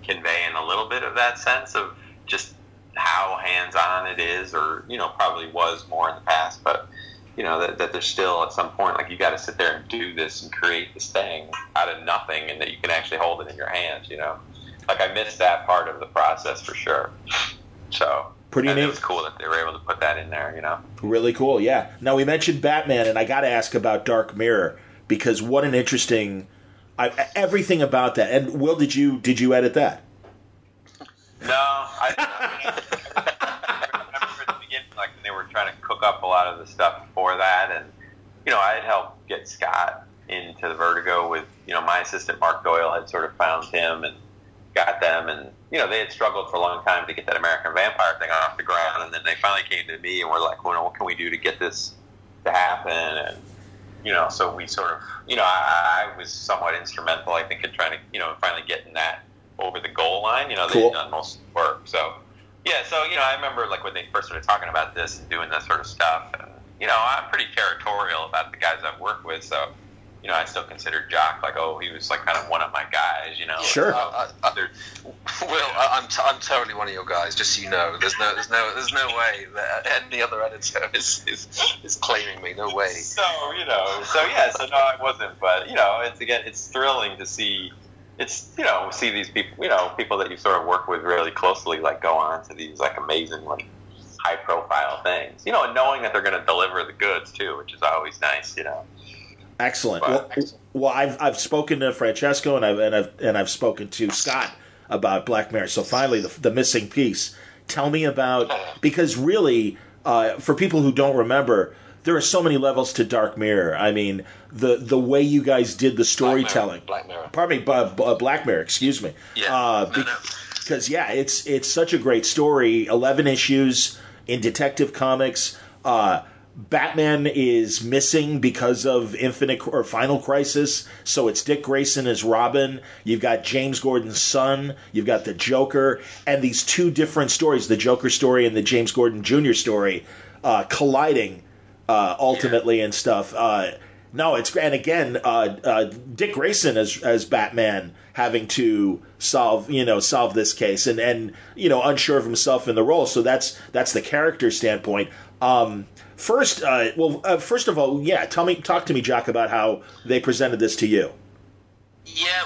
conveying a little bit of that sense of just how hands-on it is, or, you know, probably was more in the past, but, you know, that there's still at some point, like, you got to sit there and do this and create this thing out of nothing, and that you can actually hold it in your hands, you know. Like, I missed that part of the process for sure. So pretty neat. It was cool that they were able to put that in there, you know. Really cool, yeah. Now, we mentioned Batman, and I got to ask about Dark Mirror, because what an interesting everything about that. And Will, did you edit that? No, I remember at the beginning, like, when they were trying to cook up a lot of the stuff for that, and, you know, I had helped get Scott into the Vertigo with, you know, my assistant Mark Doyle had sort of found him and got them, and, you know, they had struggled for a long time to get that American Vampire thing off the ground, and then they finally came to me and were like, well, what can we do to get this to happen? And, you know, so we sort of, you know, I was somewhat instrumental, I think, in trying to, you know, finally getting that over the goal line. You know, they had done most of the work. So, yeah, so, you know, I remember, like, when they first started talking about this and doing that sort of stuff, and, you know, I'm pretty territorial about the guys I've worked with, so, you know, I still consider Jock, like, oh, he was, like, kind of one of my guys, you know. Sure. Will, I'm totally one of your guys, just so you know. There's no way that any other editor is claiming me. No way. So, you know, so no, I wasn't, but, you know, it's thrilling to see. It's, you know, see these people, you know, people that you sort of work with really closely, like, go on to these, like, amazing, like, high-profile things, you know, and knowing that they're going to deliver the goods too, which is always nice, you know. Excellent. Well, I've spoken to Francesco and I've spoken to Scott about Black Mirror. So finally, the missing piece. Tell me about, because really, for people who don't remember, there are so many levels to Dark Mirror. I mean, the way you guys did the storytelling. Black Mirror. Pardon me, Black Mirror. Excuse me. Yeah. Because it's such a great story. 11 issues in Detective Comics. Batman is missing because of Infinite or Final Crisis, so it's Dick Grayson as Robin. You've got James Gordon's son. You've got the Joker, and these two different stories, the Joker story and the James Gordon Jr. story, colliding ultimately and stuff. No, it's, and again, Dick Grayson as Batman having to solve this case and unsure of himself in the role. So that's the character standpoint. First of all, talk to me, Jock, about how they presented this to you. Yeah,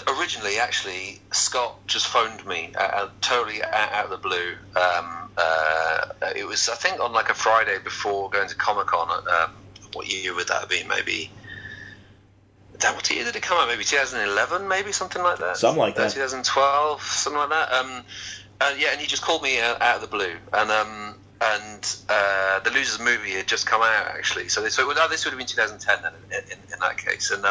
originally, actually, Scott just phoned me totally out of the blue. It was, I think, on like a Friday before going to Comic-Con. What year would that have been? Maybe. What year did it come out? Maybe 2011, maybe something like that. Something like that. 2012, something like that. And he just called me out of the blue, and the Losers movie had just come out, actually. So this would have been 2010 then, in that case. And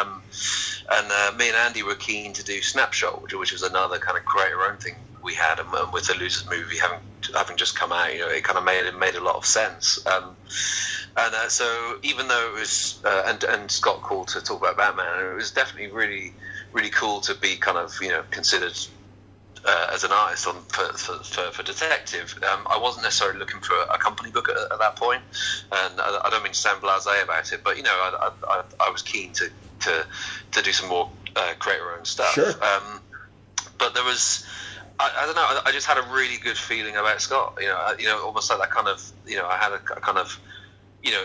me and Andy were keen to do Snapshot, which was another kind of create your own thing we had, and with the Losers movie having just come out, it kind of made a lot of sense. So even though it was and Scott called to talk about Batman, and it was definitely really, really cool to be kind of considered as an artist for detective. I wasn't necessarily looking for a company book at that point, and I don't mean to sound blasé about it, but I was keen to do some more create your own stuff. Sure. But there was, I don't know, I just had a really good feeling about Scott. Almost like that kind of, I had a kind of,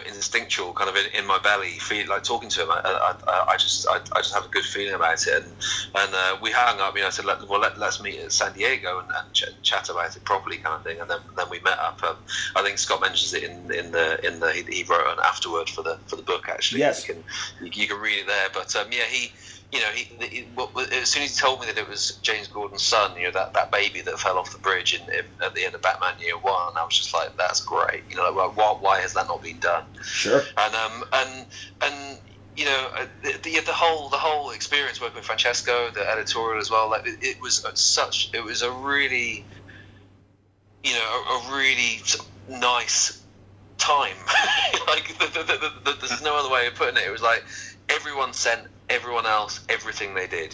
instinctual kind of in my belly, feel like talking to him. I just had a good feeling about it, and we hung up. I said, let's meet at San Diego and chat about it properly, kind of thing. And then we met up. I think Scott mentions it in the he wrote an afterword for the book, actually. Yes, you can read it there. But he. As soon as he told me that it was James Gordon's son, that baby that fell off the bridge at the end of Batman Year One, I was just like, that's great. Why has that not been done? Sure. And the whole experience working with Francesco, the editorial as well, like it was a really, a really nice time. Like there's no other way of putting it. It was like everyone sent everyone else everything they did.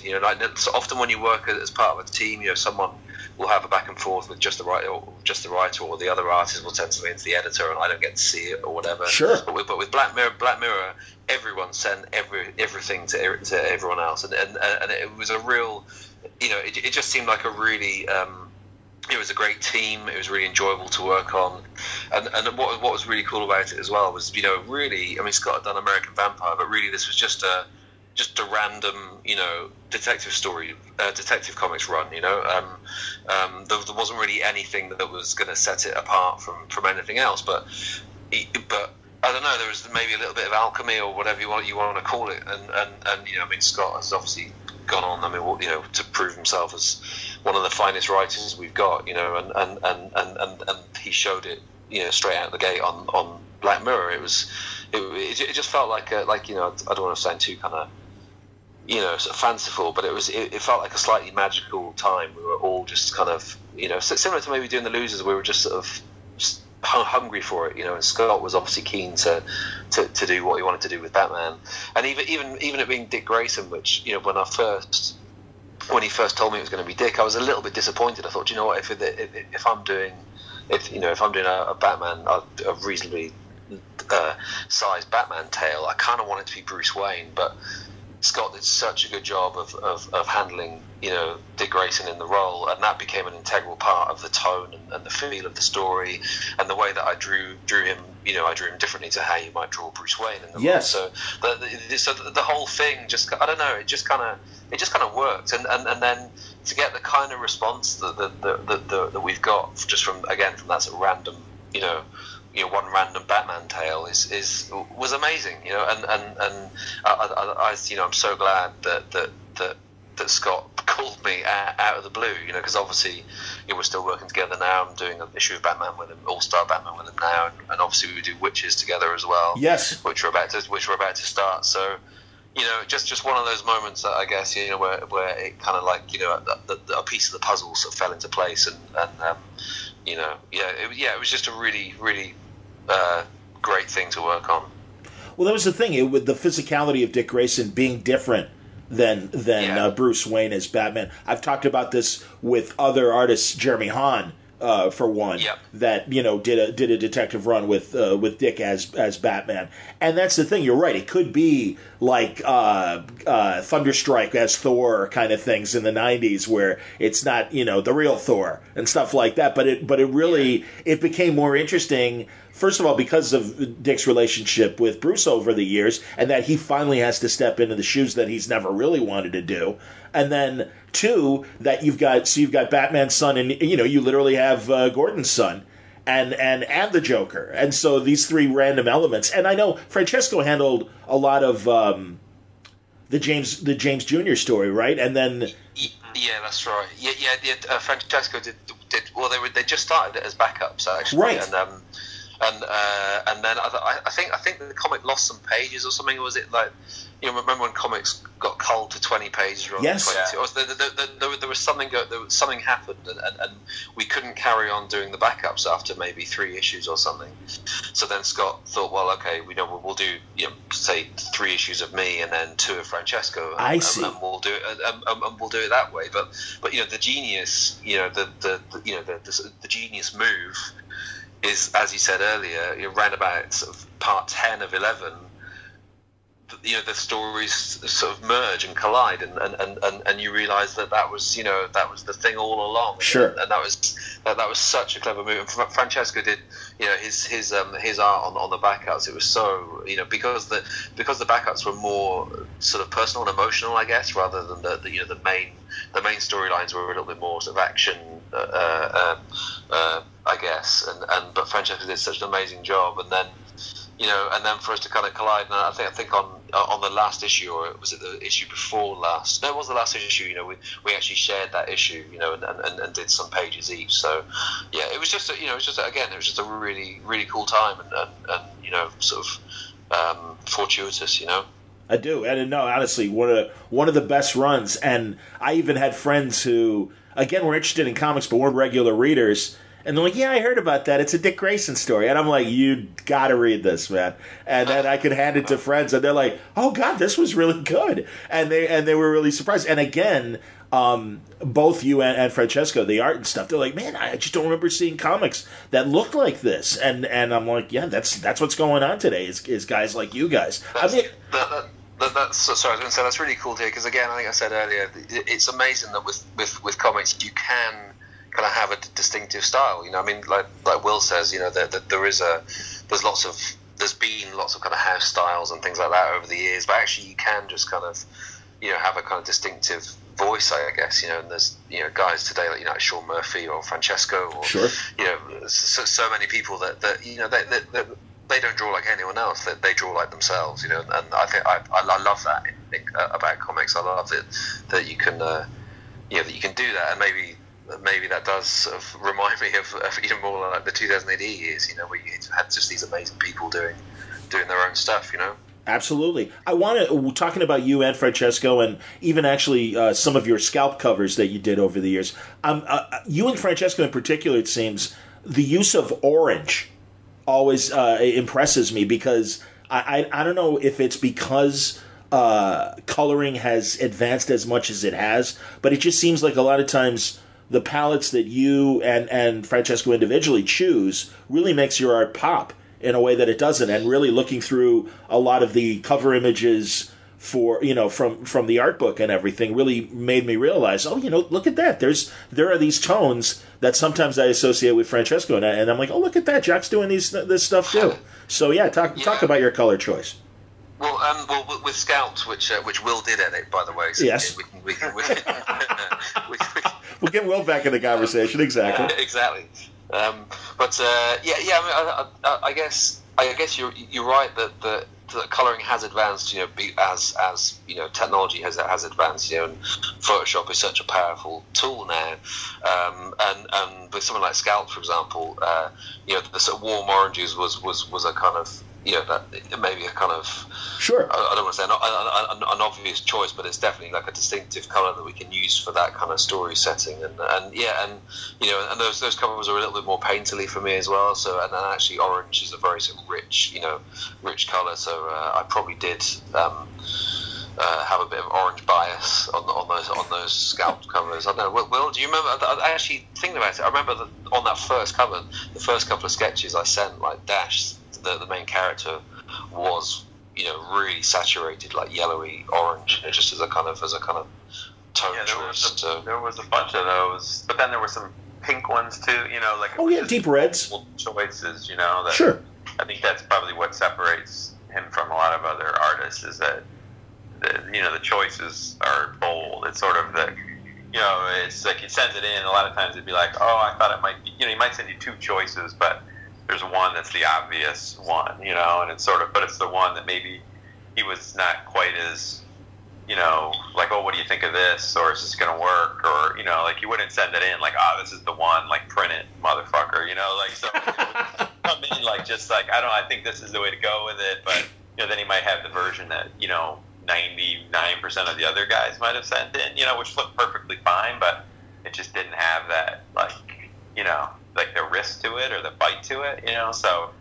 So often when you work as part of a team, someone will have a back and forth with just the writer, or the other artist will send something to the editor, and I don't get to see it or whatever. Sure. But with Black Mirror, everyone sent everything to everyone else, and it was a real, it just seemed like a really. It was a great team. It was really enjoyable to work on, and what was really cool about it as well was, really, I mean, Scott had done American Vampire, but really this was just a random, detective story, detective comics run. There wasn't really anything that was going to set it apart from anything else. But I don't know. There was maybe a little bit of alchemy or whatever you want to call it. And I mean, Scott has obviously gone on. I mean, to prove himself as one of the finest writers we've got. And he showed it, straight out the gate on Black Mirror. It just felt like I don't want to sound too kind of sort of fanciful, but it felt like a slightly magical time. We were all just kind of similar to maybe doing the Losers. We were just sort of hungry for it, and Scott was obviously keen to do what he wanted to do with Batman, and even it being Dick Grayson, which when he first told me it was going to be Dick, I was a little bit disappointed. I thought, if I'm doing a Batman, a reasonably sized Batman tale, I kind of want it to be Bruce Wayne, but Scott did such a good job of handling Dick Grayson in the role, and that became an integral part of the tone and the feel of the story, and the way that I drew him. I drew him differently to how you might draw Bruce Wayne in the role. So the whole thing just, I don't know, it just kind of worked, and then to get the kind of response that we've got just from that sort of random one random Batman tale was amazing, and I'm so glad that Scott called me out of the blue, because obviously we're still working together now. I'm doing an issue of Batman with him, All-Star Batman with him now, and obviously we do Witches together as well. Yes, which we're about to start. So just one of those moments that I guess where it kind of like a piece of the puzzle sort of fell into place, and It was just a really, really great thing to work on. Well, that was the thing, with the physicality of Dick Grayson being different than Bruce Wayne as Batman. I've talked about this with other artists, Jeremy Hahn, for one, that did a detective run with Dick as Batman, and that's the thing. You're right. It could be like Thunderstrike as Thor kind of things in the '90s, where it's not the real Thor and stuff like that. But it really it became more interesting. First of all, because of Dick's relationship with Bruce over the years, and that he finally has to step into the shoes that he's never really wanted to do. And then, two, that you've got Batman's son, and you literally have Gordon's son, and the Joker. And so these three random elements. And I know Francesco handled a lot of the James Jr. story, right? And then that's right. Francesco did. Well, they just started it as backups actually, right? And then I think the comic lost some pages or something. Was it like remember when comics got culled to 20 pages rather than 20? Or there was something happened and we couldn't carry on doing the backups after maybe 3 issues or something. So then Scott thought, well, okay, we'll do say 3 issues of me and then 2 of Francesco. And we'll do it and we'll do it that way. But the genius the genius move is, as you said earlier, around about sort of part 10 of 11, the stories sort of merge and collide, and you realise that was the thing all along. Sure. And that was such a clever move. And Francesco did his art on the backups. It was so because the backups were more sort of personal and emotional, I guess, rather than the main storylines were a little bit more sort of action. I guess, but Francesco did such an amazing job, and then for us to kind of collide. And I think on the last issue, or was it the issue before last? No, it was the last issue. We actually shared that issue, and did some pages each. So it was just a really, really cool time, and sort of fortuitous, I do, and no, honestly, one of the best runs. And I even had friends who, again, were interested in comics but weren't regular readers. And they're like, yeah, I heard about that. It's a Dick Grayson story. And I'm like, you got to read this, man. And then I could hand it to friends, and they're like, oh, God, this was really good. And they were really surprised. And again, both you and Francesco, the art and stuff, they're like, man, I just don't remember seeing comics that look like this. And I'm like, yeah, that's what's going on today is guys like you guys. Sorry, I was going to say, that's really cool to hear, because, again, I think I said earlier, it's amazing that with comics you can kind of have a distinctive style. I mean, like Will says, that there's been lots of kind of house styles and things like that over the years, but actually you can just kind of have a kind of distinctive voice, I guess. And there's guys today like Sean Murphy or Francesco, or sure, so many people that they don't draw like anyone else. That they draw like themselves. And I think I love that about comics. I love it that you can that you can do that, and maybe that does sort of remind me of even more like the 2000 AD years, where you had just these amazing people doing their own stuff, Absolutely. I want to, talking about you and Francesco, and even actually some of your scalp covers that you did over the years, you and Francesco in particular, it seems, the use of orange always impresses me, because I don't know if it's because coloring has advanced as much as it has, but it just seems like a lot of times the palettes that you and Francesco individually choose really makes your art pop in a way that it doesn't. And really looking through a lot of the cover images for from the art book and everything really made me realize, look at that. There are these tones that sometimes I associate with Francesco, and I'm like, oh, look at that, Jock's doing this stuff too. So talk about your color choice. Well, with Scalped, which Will did edit, by the way. So yes. We can we'll get Will back in the conversation. Exactly. Exactly. I mean, I guess you're right that the colouring has advanced. As technology has advanced. And Photoshop is such a powerful tool now. And with something like Scalped, for example, the sort of warm oranges was a kind of that maybe a kind of sure. I don't want to say an obvious choice, but it's definitely like a distinctive color that we can use for that kind of story setting, and those covers are a little bit more painterly for me as well. So and actually orange is a very sort of rich color. So I probably did have a bit of orange bias on those scalped covers. I don't know. Will, do you remember? I actually thinking about it. I remember on that first cover, the first couple of sketches I sent, like Dash, the main character, was really saturated, like yellowy orange, just as a kind of tone choice. There was a bunch of those, but then there were some pink ones too. Deep reds choices. That, sure. I think that's probably what separates him from a lot of other artists, is that the choices are bold. It's sort of it's like he sends it in. A lot of times it'd be like, oh, I thought it might be. He might send you two choices, but there's one that's the obvious one, and it's sort of, but it's the one that maybe he was not quite as, like, oh, what do you think of this, or is this going to work, or, like, he wouldn't send it in, like, oh, this is the one, like, print it, motherfucker, like, so it would come in, like, just like, I think this is the way to go with it, but, then he might have the version that, 99% of the other guys might have sent in, which looked perfectly fine, but it just didn't have that, like, like the risk to it or the bite to it, so,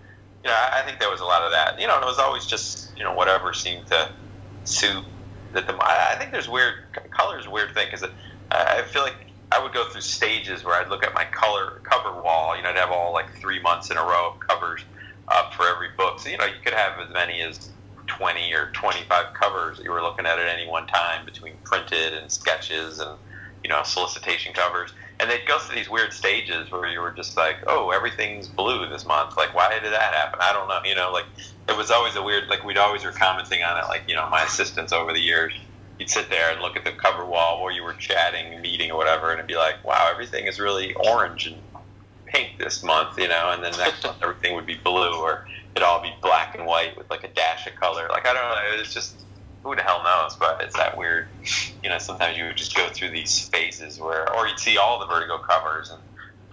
I think there was a lot of that, and it was always just, whatever seemed to suit I think there's color's a weird thing, because I feel like I would go through stages where I'd look at my cover wall, I'd have all like 3 months in a row of covers up for every book, so, you could have as many as 20 or 25 covers that you were looking at any one time, between printed and sketches and, solicitation covers. And they'd go through these weird stages where you were just like, oh, everything's blue this month. Like, why did that happen? I don't know. Like, it was always a weird, like, we'd always were commenting on it. Like, my assistants over the years, you'd sit there and look at the cover wall where you were chatting, meeting or whatever, and it'd be like, wow, everything is really orange and pink this month, and then next month everything would be blue, or it'd all be black and white with, like, a dash of color. Like, I don't know. It's just, who the hell knows? But it's that weird, sometimes you would just go through these phases where, or you'd see all the Vertigo covers, and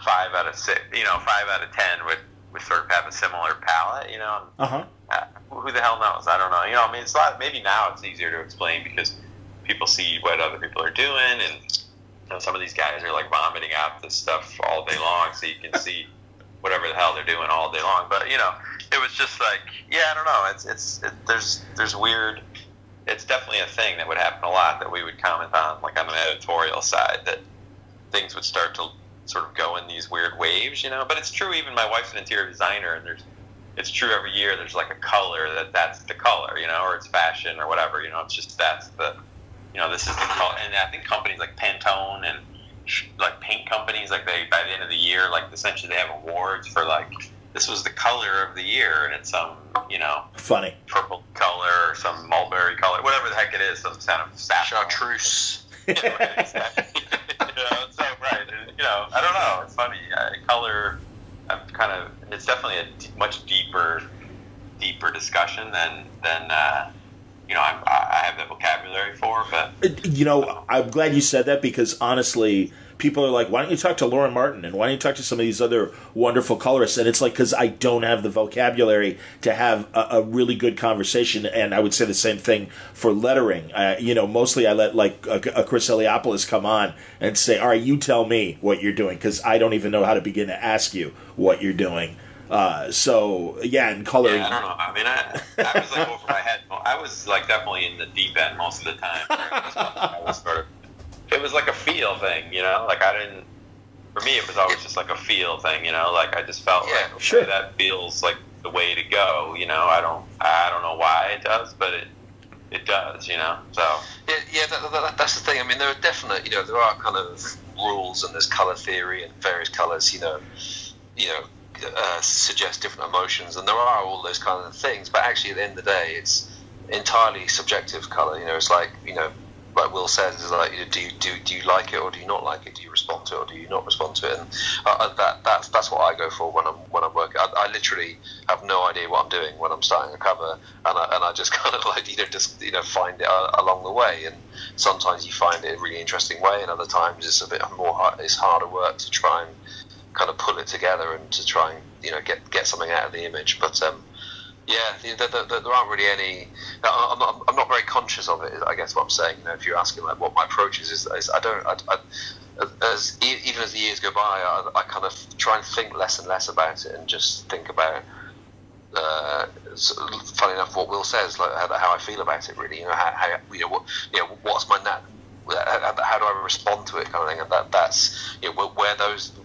5 out of 10 would sort of have a similar palette, who the hell knows? I don't know. It's a lot, maybe now it's easier to explain because people see what other people are doing, and some of these guys are like vomiting out this stuff all day long, so you can see whatever the hell they're doing all day long. But it was just like, I don't know. There's weird. It's definitely a thing that would happen a lot, that we would comment on, like on an editorial side, that things would start to sort of go in these weird waves, But it's true. Even my wife's an interior designer, and it's true every year. There's like a color that's the color, or it's fashion or whatever, It's just that's the, this is the color. And I think companies like Pantone and like paint companies, like by the end of the year, like essentially they have awards for like, this was the color of the year, and it's some, funny purple color or some mulberry color, whatever the heck it is, some kind of saffron. Chartreuse. Exactly. So right, and, I don't know. It's funny. Color, it's definitely a much deeper discussion than I have the vocabulary for. But I'm glad you said that, because honestly, people are like, why don't you talk to Lauren Martin, and why don't you talk to some of these other wonderful colorists? And it's like, because I don't have the vocabulary to have a really good conversation. And I would say the same thing for lettering. Mostly I let like a Chris Eliopoulos come on and say, all right, you tell me what you're doing, because I don't even know how to begin to ask you what you're doing. And coloring. Yeah, I don't know. I was like over my head. I was like definitely in the deep end most of the time. I was sort of. It was like a feel thing, Like for me, it was always just like a feel thing, Like I just felt like, okay, sure, that feels like the way to go, I don't know why it does, but it does, So that's the thing. There are definite, there are kind of rules, and there's color theory, and various colors, suggest different emotions, and there are all those kind of things. But actually, at the end of the day, it's entirely subjective color. It's like like Will says, is like, do you like it or do you not like it? Do you respond to it or do you not respond to it? And that's what I go for when I'm working. I literally have no idea what I'm doing when I'm starting a cover, and I just kind of like find it along the way. And sometimes you find it a really interesting way, and other times it's a bit more it's harder work to try and kind of pull it together and to try and get something out of the image. But Yeah, there aren't really any. I'm not very conscious of it. I guess what I'm saying. You know, if you're asking like what my approach is I don't. Even as the years go by, I kind of try and think less and less about it, and just think about. Funny enough, what Will says, like how I feel about it. Really, you know, how what's my how do I respond to it, kind of thing. And that's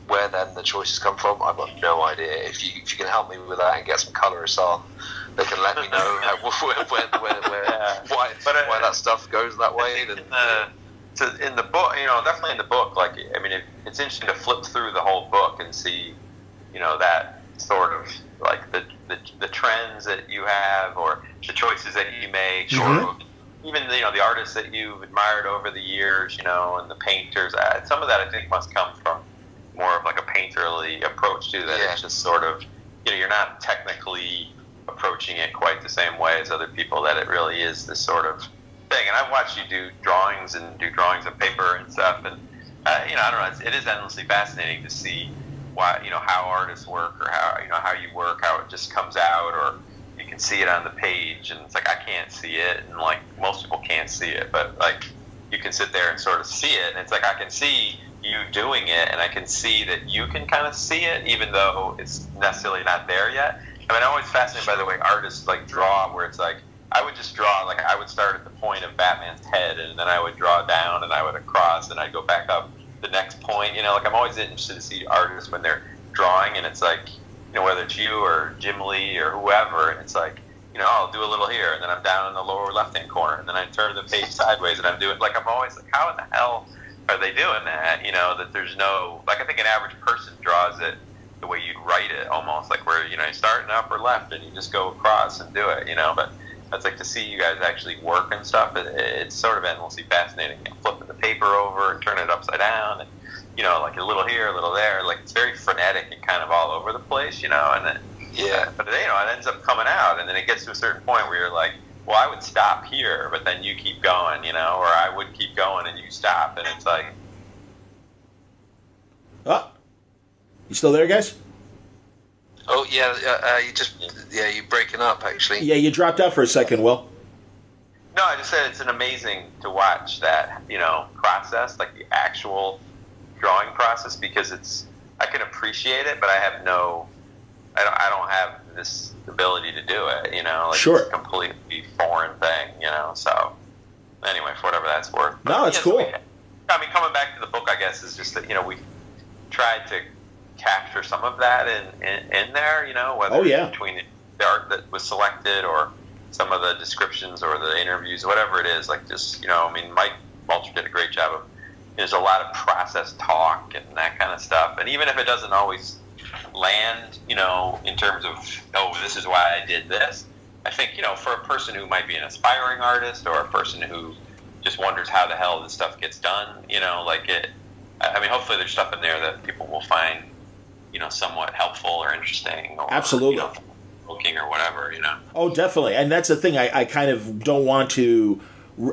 where then the choices come from. I've got no idea. If you can help me with that and get some colorists on, they can let me know why that stuff goes that way. In the book, definitely in the book. Like, I mean, it's interesting to flip through the whole book and see, that sort of like the trends that you have or the choices that you make, or even the artists that you've admired over the years, and the painters. Some of that I think must come from more of like a painterly approach to that. It's just sort of you're not technically approaching it quite the same way as other people. That it really is this sort of thing. And I've watched you do drawings on paper and stuff, and I don't know. It is endlessly fascinating to see why how artists work, or how you work, how it just comes out, or you can see it on the page, and it's like I can't see it, and like most people can't see it, but like you can sit there and sort of see it, and it's like I can see you doing it, and I can see that you can kind of see it, even though it's necessarily not there yet. I mean, I'm always fascinated by the way artists like draw, where it's like I would just draw, like I would start at the point of Batman's head, and then I would draw down, and I would across, and I'd go back up the next point. Like I'm always interested to see artists when they're drawing, and it's like, whether it's you or Jim Lee or whoever, and it's like, I'll do a little here, and then I'm down in the lower left-hand corner, and then I turn the page sideways, and I'm doing, like, I'm always like, how in the hell are they doing that? That there's no, like, I think an average person draws it the way you'd write it, almost, like where, you start in upper left, and you just go across and do it, but it's like to see you guys actually work and stuff, it's sort of endlessly fascinating. Flipping the paper over and turn it upside down, and like a little here, a little there, like it's very frenetic and kind of all over the place, and then but it ends up coming out, and then it gets to a certain point where you're like, well, I would stop here, but then you keep going, or I would keep going and you stop, and it's like, you still there, guys? Oh yeah, you're breaking up actually. Yeah, you dropped out for a second, Will. No, I just said it's an amazing to watch that, process, like the actual drawing process, because I can appreciate it, but I don't have this ability to do it, Sure. It's a completely foreign thing, so anyway, for whatever that's worth. No, it's cool. I mean, coming back to the book, I guess, is just that, we tried to capture some of that in there, whether it's between the art that was selected or some of the descriptions or the interviews, whatever it is, like just, Mike Mulcher did a great job of, there's a lot of process talk and that kind of stuff, and even if it doesn't always land, in terms of, this is why I did this, I think, for a person who might be an aspiring artist or a person who just wonders how the hell this stuff gets done, hopefully there's stuff in there that people will find, somewhat helpful or interesting, or absolutely looking or whatever, Oh, definitely. And that's the thing, I kind of don't want to,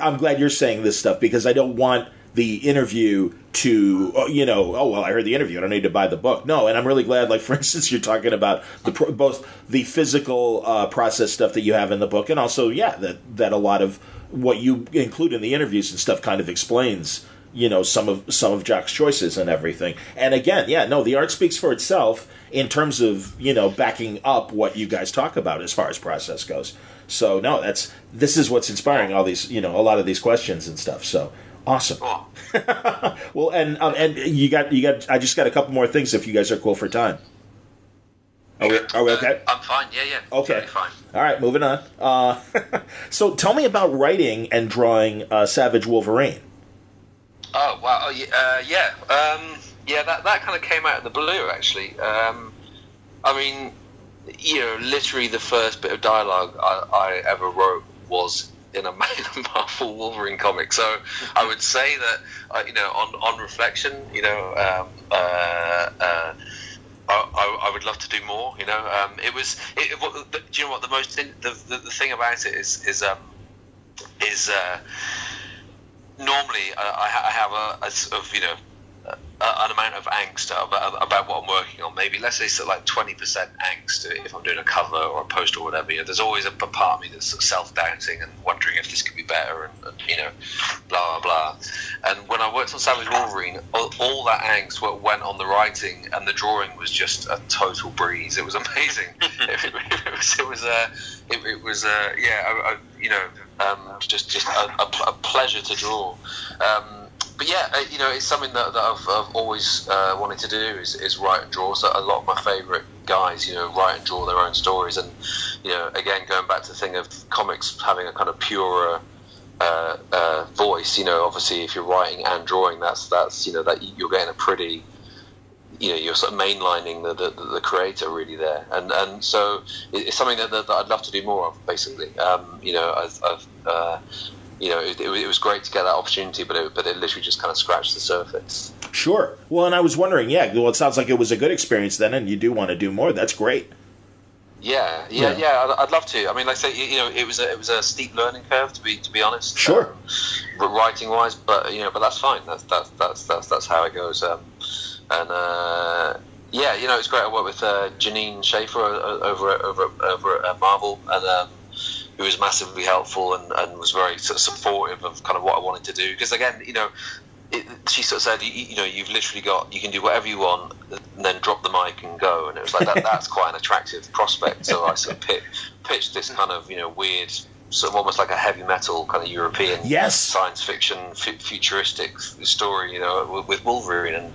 I'm glad you're saying this stuff, because I don't want the interview to, I heard the interview, I don't need to buy the book. No, and I'm really glad, like, for instance, you're talking about both the physical process stuff that you have in the book, and also, that a lot of what you include in the interviews and stuff kind of explains, some of Jock's choices and everything. And again, the art speaks for itself in terms of, backing up what you guys talk about as far as process goes. So, no, this is what's inspiring all these, a lot of these questions and stuff. So, awesome. Cool. Well, and you got. I just got a couple more things if you guys are cool for time. Are we okay? I'm fine. Yeah. Okay. Totally fine. All right, moving on. So tell me about writing and drawing Savage Wolverine. Oh wow! That kind of came out of the blue, actually. Literally the first bit of dialogue I ever wrote was in a Marvel Wolverine comic. So I would say that, on reflection, I would love to do more. Do you know what the thing about it is normally I have a sort of an amount of angst about what I'm working on. Maybe let's say so like 20% angst if I'm doing a cover or a post or whatever. There's always a part of me that's self-doubting and wondering if this could be better, and blah blah blah. And when I worked on Savage Wolverine, all that angst went on the writing, and the drawing was just a total breeze. It was amazing. Just a pleasure to draw. But yeah, it's something that I've always wanted to do is write and draw. So a lot of my favourite guys, write and draw their own stories, and again, going back to the thing of comics having a kind of purer voice. Obviously, if you're writing and drawing, that's that you're getting a pretty, you're sort of mainlining the creator really there, and so it's something that I'd love to do more of. Basically, it was great to get that opportunity, but it literally just kind of scratched the surface. Sure. Well, and I was wondering, it sounds like it was a good experience then, and you do want to do more. That's great. Yeah. I'd love to. I mean, like I say, it was a steep learning curve to be honest. Sure. Writing wise, but that's fine. That's how it goes. It's great. I worked with Janine Schaefer over at Marvel, and who was massively helpful and was very sort of supportive of kind of what I wanted to do. Because again, she sort of said, you've literally you can do whatever you want, and then drop the mic and go. And it was like that's quite an attractive prospect. So I sort of pitched this kind of weird, sort of almost like a heavy metal kind of European science fiction futuristic story, with Wolverine,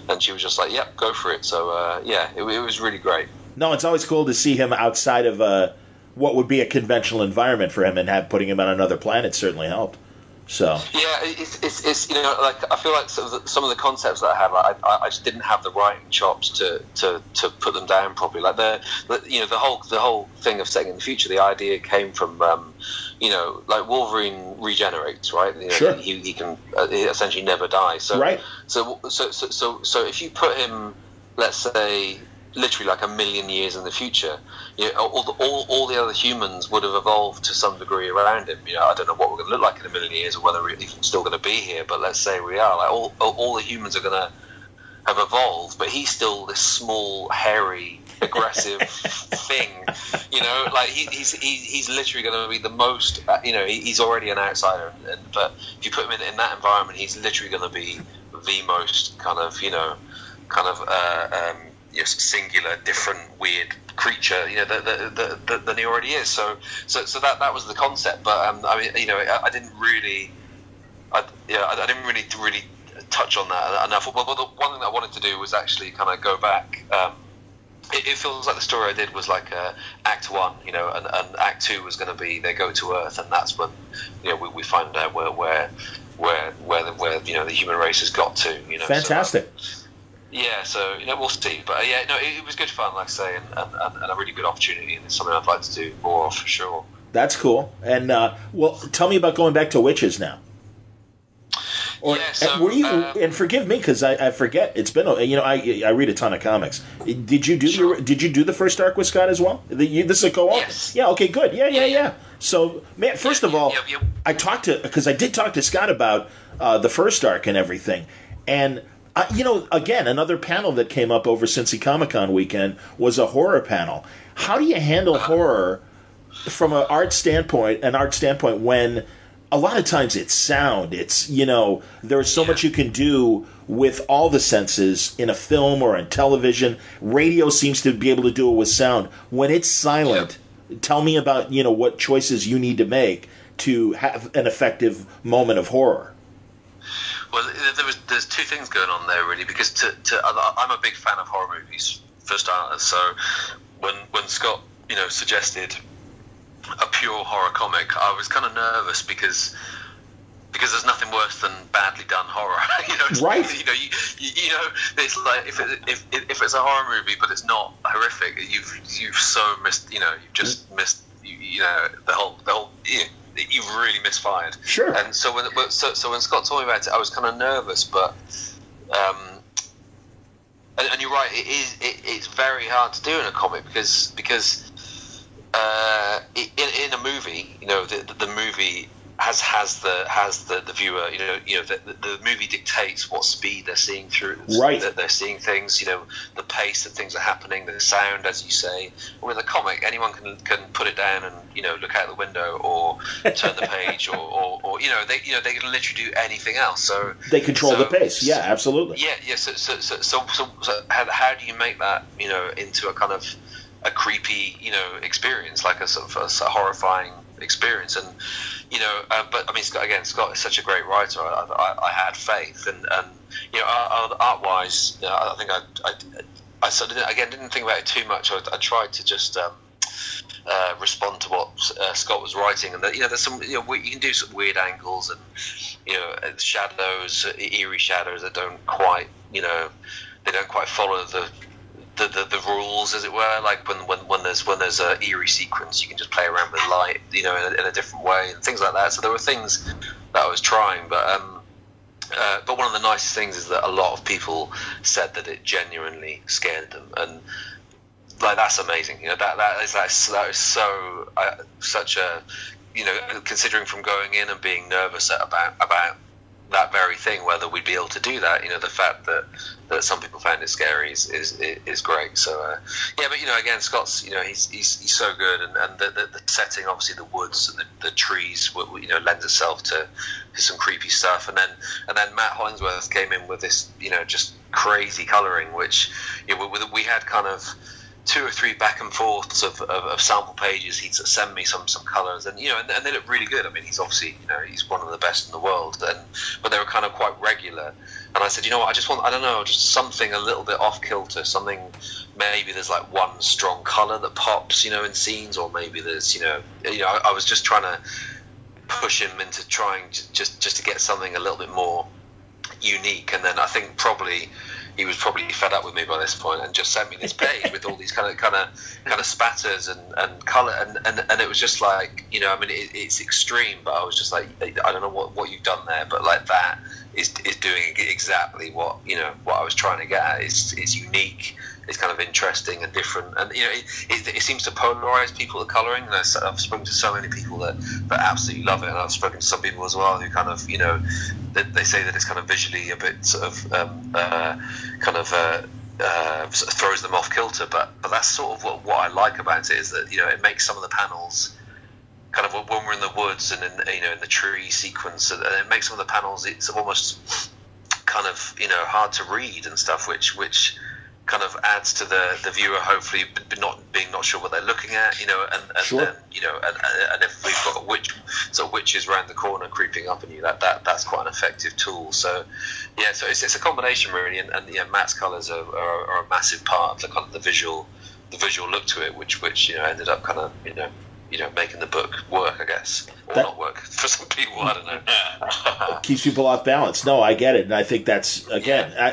and she was just like, yep, go for it. So it was really great. No, it's always cool to see him outside of what would be a conventional environment for him, and putting him on another planet certainly helped. So it's like I feel like some of the concepts that I had, like I just didn't have the writing chops to put them down properly. Like the whole thing of setting in the future, the idea came from like Wolverine regenerates, right? Sure. He can essentially never die. So right. So if you put him, let's say, literally like 1 million years in the future, all the other humans would have evolved to some degree around him. I don't know what we're going to look like in 1 million years, or whether we're even still going to be here. But let's say we are. Like all the humans are going to have evolved, but he's still this small, hairy, aggressive thing. Like he's literally going to be the most. He's already an outsider, but if you put him in that environment, he's literally going to be the most kind of singular, different, weird creature, than he already is. So that was the concept. But I didn't really touch on that enough. Well, the one thing that I wanted to do was actually kind of go back. It feels like the story I did was like Act 1, and Act 2 was going to be they go to Earth, and that's when we find out where the human race has got to. Fantastic. Yeah, so we'll see, but it was good fun, like I say, and a really good opportunity, and it's something I'd like to do more of for sure. That's cool. And tell me about going back to Witches now. Were you? And forgive me because I forget. It's been I read a ton of comics. Did you do Did you do the first arc with Scott as well? This is a co-author. Yes. Yeah. Okay. Good. Yeah. So, man, first of all, I did talk to Scott about the first arc and everything, and. Again, another panel that came up over Cincy Comic-Con weekend was a horror panel. How do you handle horror from an art standpoint when a lot of times it's sound? It's, there's so much you can do with all the senses in a film or in television. Radio seems to be able to do it with sound. When it's silent, tell me about, what choices you need to make to have an effective moment of horror. Well, there's two things going on there, really, because I'm a big fan of horror movies, for starters. So when Scott, suggested a pure horror comic, I was kind of nervous because there's nothing worse than badly done horror. Right. It's like if it's a horror movie but it's not horrific, you've so missed. You've just missed. The whole. You've really misfired. Sure. And so when Scott told me about it, I was kind of nervous, but and you're right. It's very hard to do in a comic because in a movie, the movie has the viewer, the movie dictates what speed they're seeing through, right? That they're seeing things, the pace that things are happening, the sound, as you say. With a comic, anyone can put it down and look out the window or turn the page or they can literally do anything else. So they control the pace. Yeah, absolutely. Yeah. So how do you make that into a kind of a creepy experience, like a sort of a horrifying experience? And but I mean, Scott is such a great writer. I had faith, and art wise, I think I sort of didn't think about it too much. I tried to just respond to what Scott was writing, and there's some you can do some weird angles and shadows, eerie shadows that don't quite follow the rules, as it were. Like when there's a eerie sequence, you can just play around with light, in a different way and things like that. So there were things that I was trying, but one of the nicest things is that a lot of people said that it genuinely scared them, and like that's amazing. That is so such a considering from going in and being nervous about that very thing, whether we'd be able to do that. The fact that some people found it scary is great. So but again, Scott's he's so good, and the setting, obviously the woods and the trees lends itself to some creepy stuff, and then Matt Hollingsworth came in with this just crazy colouring, which we had kind of 2 or 3 back and forths of sample pages. He'd send me some colours, and and they look really good. I mean, he's obviously he's one of the best in the world, but they were kind of quite regular. And I said, I just want, I don't know, just something a little bit off kilter, something. Maybe there's like one strong colour that pops, in scenes, or maybe there's I was just trying to push him into trying just to get something a little bit more unique. And then I think he was probably fed up with me by this point and just sent me this page with all these kind of spatters and colour, and it was just like it's extreme, but I was just like, I don't know what you've done there, but like that is doing exactly what I was trying to get at. It's unique, it's kind of interesting and different, and it seems to polarize people, the colouring. And I've spoken to so many people that absolutely love it, and I've spoken to some people as well who kind of they say that it's kind of visually a bit sort of throws them off kilter, but that's sort of what I like about it, is that it makes some of the panels kind of, when we're in the woods and in the tree sequence, and it makes some of the panels, it's almost kind of hard to read and stuff, which kind of adds to the viewer hopefully not sure what they're looking at, and sure. Then and if we've got witches around the corner creeping up on you, that's quite an effective tool. So so it's a combination really, and Matt's colours are a massive part of the kind of the visual look to it, which ended up kind of making the book work, I guess, or not work for some people. I don't know. Keeps people off balance. No, I get it, and I think that's again. Yeah.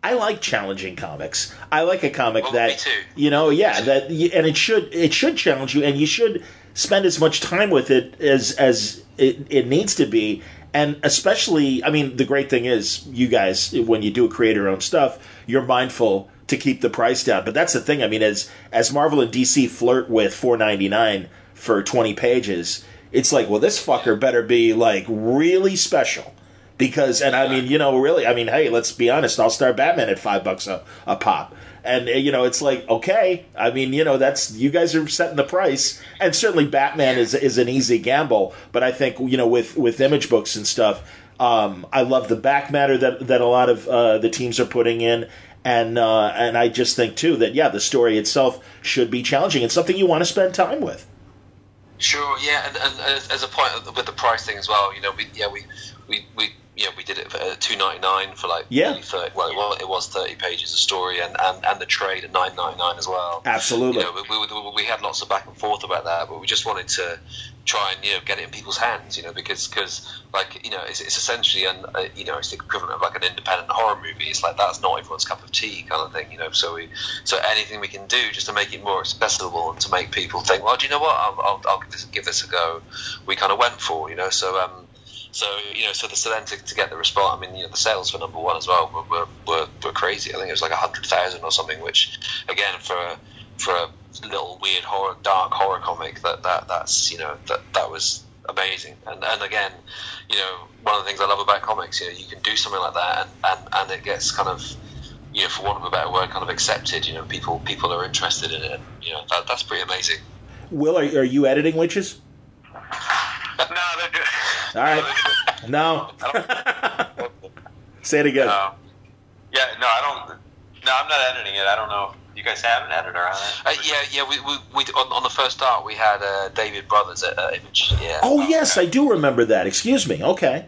I like challenging comics. I like a comic that me too. And it should challenge you, and you should spend as much time with it as it needs to be. And especially, I mean, the great thing is, you guys, when you do create your own stuff, you're mindful to keep the price down. But that's the thing. I mean, as Marvel and DC flirt with $4.99 for 20 pages, it's like, well, this fucker better be like really special. Because, and I mean, really, I mean, hey, let's be honest, All-Star Batman at $5 a pop. And, it's like, okay, I mean, that's, you guys are setting the price. And certainly Batman is an easy gamble. But I think, with image books and stuff, I love the back matter that a lot of the teams are putting in. And I just think, too, that, the story itself should be challenging. It's something you want to spend time with. Sure, yeah, and as a point with the price thing as well, we did it for $2.99 for like 30, well, it was 30 pages of story, and the trade at $9.99 as well. Absolutely. We had lots of back and forth about that, but we just wanted to try and get it in people's hands, because like it's essentially it's the equivalent of like an independent horror movie. It's like that's not everyone's cup of tea kind of thing, So anything we can do just to make it more accessible and to make people think, well, do you know what? I'll give this a go. We kind of went for, So then to get the response, I mean, the sales for number one as well were crazy. I think it was like 100,000 or something, which again for a little weird dark horror comic, that was amazing. And again, you know, one of the things I love about comics, you know, you can do something like that, and it gets kind of, you know, for want of a better word, kind of accepted. You know, people are interested in it. And, you know, that's pretty amazing. Will, are you editing Witches? No, they're good. All right. No. Say it again. No. Yeah, no, I don't. No, I'm not editing it. I don't know. You guys have an editor on it? Yeah. We on the first art we had David Brothers at Image. Yeah. Oh yes, I do remember that. Excuse me. Okay.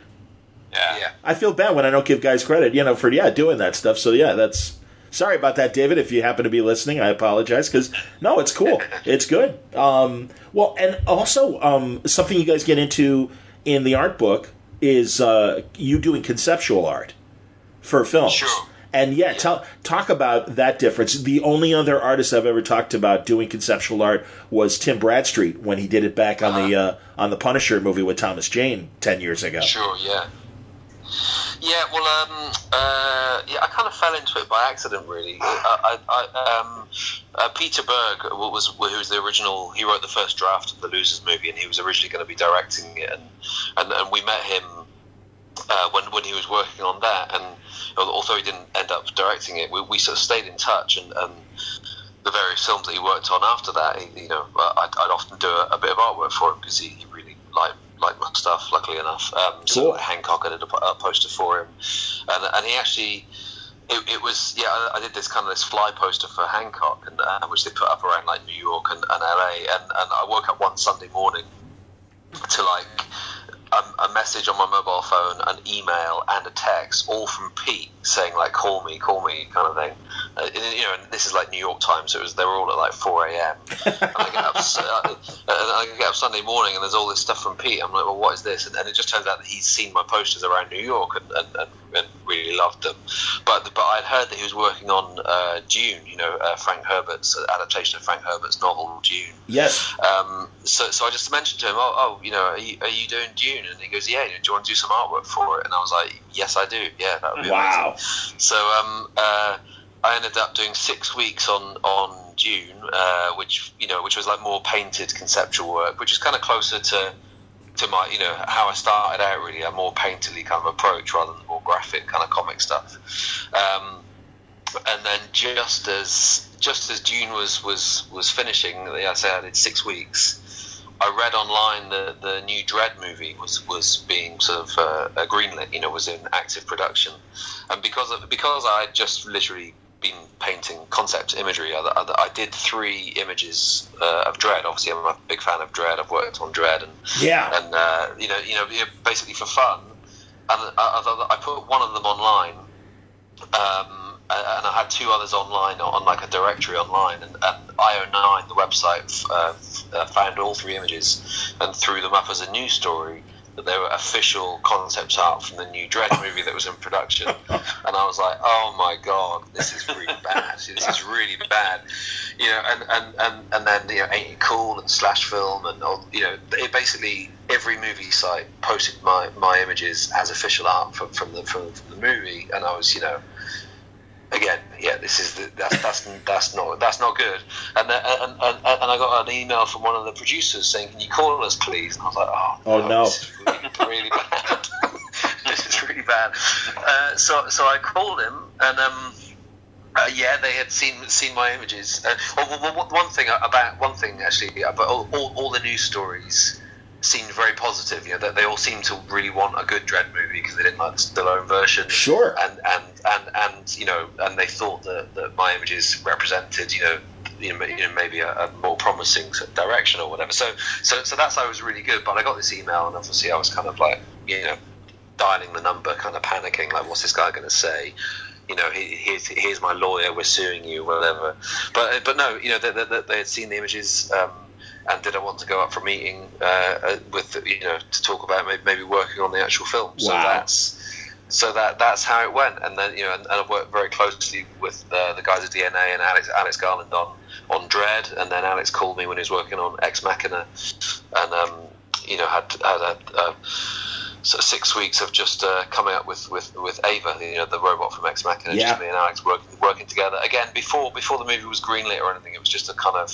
Yeah. I feel bad when I don't give guys credit, you know, for doing that stuff. So yeah, that's. Sorry about that, David. If you happen to be listening, I apologize. Because no, it's cool. It's good. Well, and also something you guys get into in the art book is you doing conceptual art for films. Sure. And talk about that difference. The only other artist I've ever talked about doing conceptual art was Tim Bradstreet when he did it back on the Punisher movie with Thomas Jane 10 years ago. Sure, yeah. Yeah, well, I kind of fell into it by accident, really. Peter Berg who was the original. He wrote the first draft of the Losers movie, and he was originally going to be directing it. And we met him when he was working on that, and although he didn't end up directing it, we sort of stayed in touch, and the various films that he worked on after that, I'd often do a bit of artwork for him because he really liked my stuff, luckily enough. Cool. So like Hancock, I did a poster for him, and he actually, I did this fly poster for Hancock, and which they put up around like New York and LA, and I woke up one Sunday morning to like a message on my mobile phone, an email, and a text, all from Pete saying like call me kind of thing. And this is like New York time, so they were all at like 4 a.m. and I get up Sunday morning, and there's all this stuff from Pete. I'm like, well, what is this? And it just turns out that he's seen my posters around New York and really loved them. But I'd heard that he was working on Dune, Frank Herbert's adaptation of Frank Herbert's novel Dune. Yes. So I just mentioned to him, are you doing Dune? And he goes, yeah. Do you want to do some artwork for it? And I was like, yes, I do. Yeah, that would be amazing. So I ended up doing 6 weeks on Dune, which was like more painted conceptual work, which is kind of closer to my, how I started out, really, a more painterly kind of approach rather than more graphic kind of comic stuff. And then just as Dune was finishing, I say I did 6 weeks. I read online the new DREDD movie was being sort of greenlit, was in active production, and because I had just literally been painting concept imagery, I did 3 images of DREDD. Obviously, I'm a big fan of DREDD. I've worked on DREDD, and basically for fun. And I put one of them online, and I had 2 others online on like a directory online, and IO9, the website, found all 3 images and threw them up as a news story that they were official concept art from the new DREDD movie that was in production. And I was like, oh my god, this is really bad. This is really bad. And then Ain't It Cool and Slash Film and it basically every movie site posted my images as official art from the movie, and I was again, yeah, that's not good. And I got an email from one of the producers saying, "Can you call us, please?" And I was like, "Oh no. This is really bad. This is really bad." So I called him, and they had seen my images. One thing actually about all the news stories seemed very positive. That they all seemed to really want a good DREDD movie because they didn't like the Stallone version. Sure. And they thought that my images represented maybe a more promising sort of direction or whatever. So that's why it was really good. But I got this email, and obviously I was kind of like dialing the number, kind of panicking, like, what's this guy going to say? Here's my lawyer, we're suing you, whatever. But no, they had seen the images. And did I want to go up for a meeting with to talk about maybe working on the actual film? Wow. So that's how it went. And then and I worked very closely with the guys at DNA and Alex Garland on DREDD, and then Alex called me when he was working on Ex-Machina, and had a sort of 6 weeks of just coming up with Ava, the robot from Ex-Machina, just me and Alex working together. Again, before the movie was greenlit or anything, it was just a kind of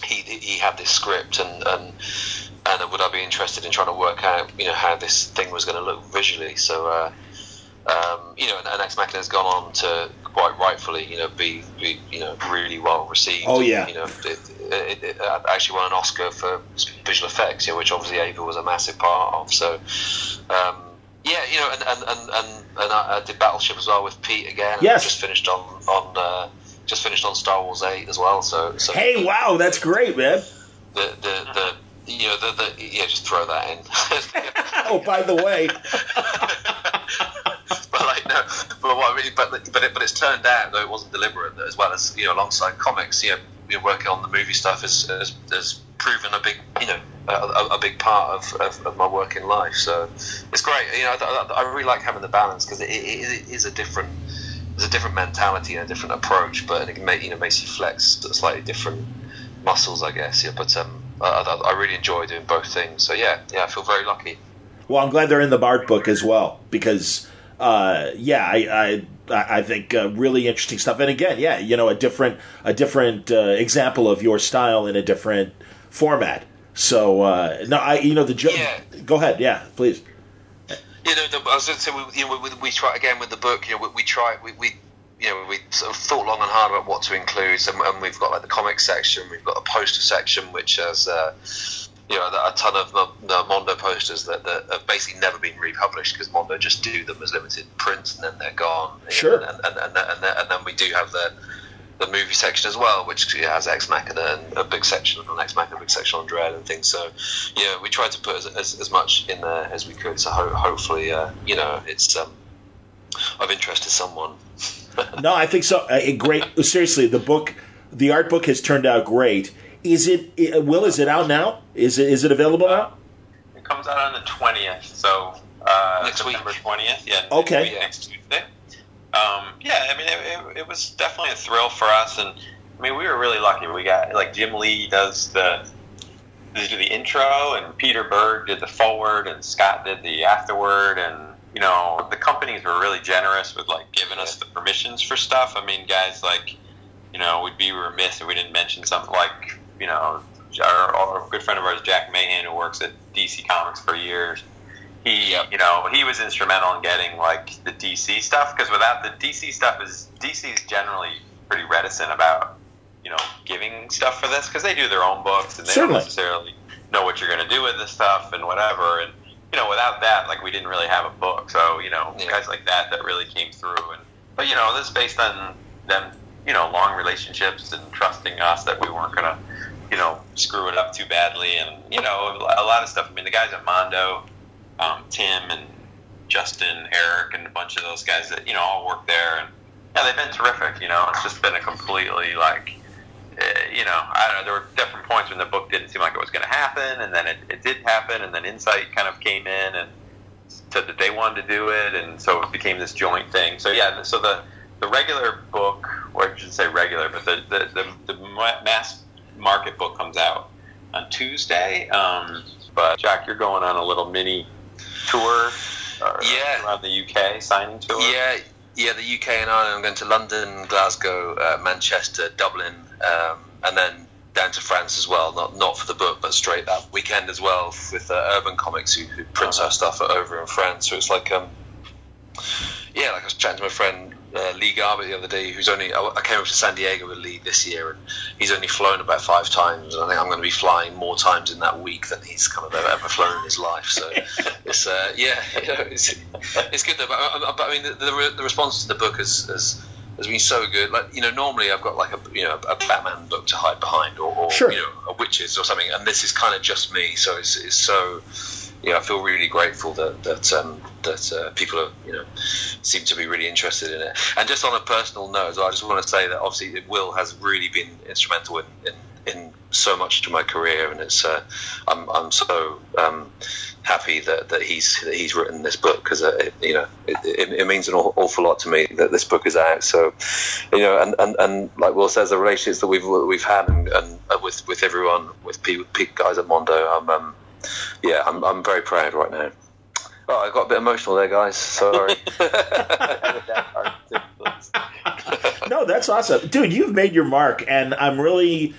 he had this script, and would I be interested in trying to work out, how this thing was going to look visually? So, and Ex Machina has gone on to quite rightfully, be really well received. Oh yeah. It actually won an Oscar for visual effects, which obviously Ava was a massive part of. So, and I did Battleship as well with Pete again. Yes. Just finished on Star Wars 8 as well. So hey, wow, that's great, man. Just throw that in. Oh, by the way. But it's turned out, though it wasn't deliberate, that as well as alongside comics, working on the movie stuff has proven a big a big part of my working life. So it's great. I really like having the balance, because it is a different. There's a different mentality and a different approach, but it makes you flex slightly different muscles, I guess. Yeah, but I really enjoy doing both things. So yeah, I feel very lucky. Well, I'm glad they're in the Bart book as well, because I think really interesting stuff. And again, a different example of your style in a different format. So the joke. Yeah. Go ahead, yeah, please. I was going to say, we try again with the book. We sort of thought long and hard about what to include, and we've got like the comic section, we've got a poster section, which has a ton of the Mondo posters that have basically never been republished, because Mondo just do them as limited prints and then they're gone. Sure. And then we do have the movie section as well, which has Ex Machina and a big section on Ex Machina, a big section on Dredd and things. So we tried to put as much in there as we could. So hopefully it's of interest to someone. No, I think so. Great. Seriously, the art book has turned out great. Is it out now? Is it available now? It comes out on the 20th, so next September week. 20th. Yeah. Okay. Next Tuesday. It was definitely a thrill for us, and we were really lucky. We got Jim Lee does the intro, and Peter Berg did the forward, and Scott did the afterward, and the companies were really generous with giving us the permissions for stuff. Guys we'd be remiss if we didn't mention something our good friend of ours, Jack Mahan, who works at DC Comics for years. He was instrumental in getting the DC stuff, because without the DC stuff, DC's generally pretty reticent about giving stuff for this, because they do their own books and they don't necessarily know what you're going to do with this stuff and whatever. And without that, we didn't really have a book. So guys like that really came through. But this is based on them long relationships and trusting us that we weren't going to screw it up too badly. And a lot of stuff. The guys at Mondo, Tim and Justin, Eric, and a bunch of those guys that all work there, and they've been terrific. It's just been a completely I don't know. There were different points when the book didn't seem like it was going to happen, and then it did happen, and then Insight kind of came in and said that they wanted to do it, and so it became this joint thing. So so the regular book, or I should say regular, but the mass market book comes out on Tuesday. But Jock, you're going on a little mini tour around the UK, signing tour. Yeah, the UK and Ireland. I'm going to London, Glasgow, Manchester, Dublin, and then down to France as well. Not for the book, but straight that weekend as well with Urban Comics, who prints our stuff over in France. So it's like I was chatting to my friend Lee Garbutt the other day, I came over to San Diego with Lee this year, and he's only flown about 5 times, and I think I'm going to be flying more times in that week than he's kind of ever flown in his life. So it's good though. But the response to the book has been so good. Normally I've got a Batman book to hide behind, or sure. A Witches or something, and this is kind of just me. So it's so. I feel really grateful that people seem to be really interested in it. And just on a personal note, I just want to say that obviously Will has really been instrumental in so much to my career, and it's I'm so happy that he's written this book, because it means an awful lot to me that this book is out. So and like Will says, the relationships that we've had and with everyone, with Pete guys at Mondo, I'm very proud right now. Oh, I got a bit emotional there, guys. Sorry. No, that's awesome. Dude, you've made your mark, and I'm really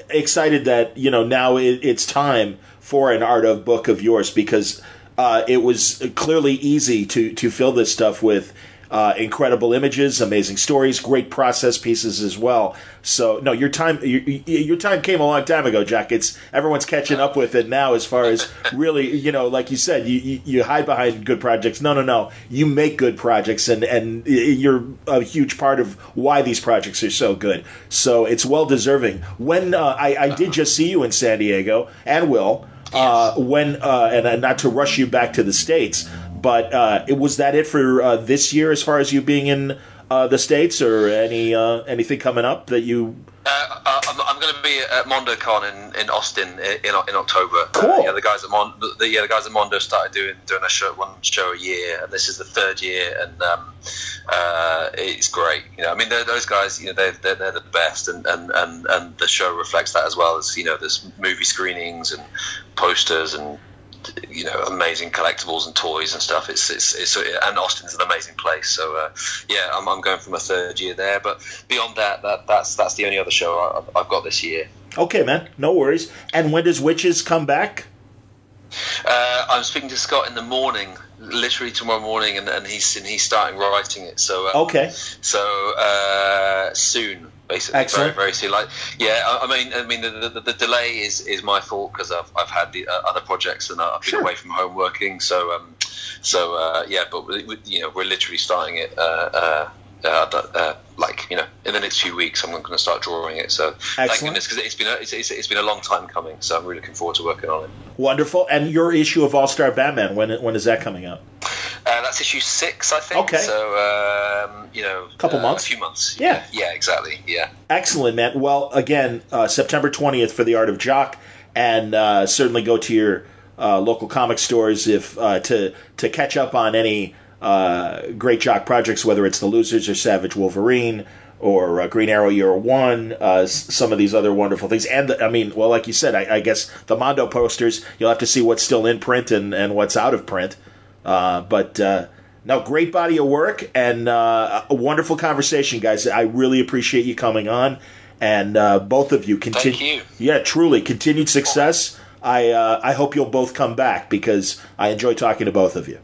excited that, now it's time for an art of book of yours, because it was clearly easy to fill this stuff with incredible images, amazing stories, great process pieces as well. So no, your time came a long time ago, Jock. Everyone's catching up with it now, as far as really, like you said, you hide behind good projects. No, you make good projects, and you're a huge part of why these projects are so good. So it's well deserving. When I did just see you in San Diego, and will. And not to rush you back to the States, but was that it for this year as far as you being in the States, or anything coming up that you? I'm going to be at MondoCon in Austin in October. Cool. The guys at the guys at Mondo started doing one show a year, and this is the third year, and it's great. Those guys, they're the best, and the show reflects that as well. As there's movie screenings and posters and amazing collectibles and toys and stuff. It's and Austin's an amazing place. So I'm going for my third year there. But beyond that's the only other show I've got this year. Okay, man, no worries. And when does Witches come back? I'm speaking to Scott in the morning, literally tomorrow morning, and he's starting writing it. So okay. So soon. Basically, excellent. Very, very soon. The delay is my fault, because I've had the other projects, and I've been away from home working. So but we're literally starting it. In the next few weeks, I'm going to start drawing it. So excellent. Thank goodness, because it's been a long time coming. So I'm really looking forward to working on it. Wonderful. And your issue of All-Star Batman, when is that coming out? That's issue 6, I think. Okay. So, couple months? A few months. Yeah. Yeah, exactly. Yeah. Excellent, man. Well, again, September 20th for the Art of Jock, and certainly go to your local comic stores if to catch up on any great Jock projects, whether it's The Losers or Savage Wolverine or Green Arrow Year One, some of these other wonderful things. And, like you said, I guess the Mondo posters, you'll have to see what's still in print and what's out of print. No, great body of work, and a wonderful conversation, guys. I really appreciate you coming on, and both of you continue. Thank you. Yeah, truly, continued success. I hope you'll both come back, because I enjoy talking to both of you.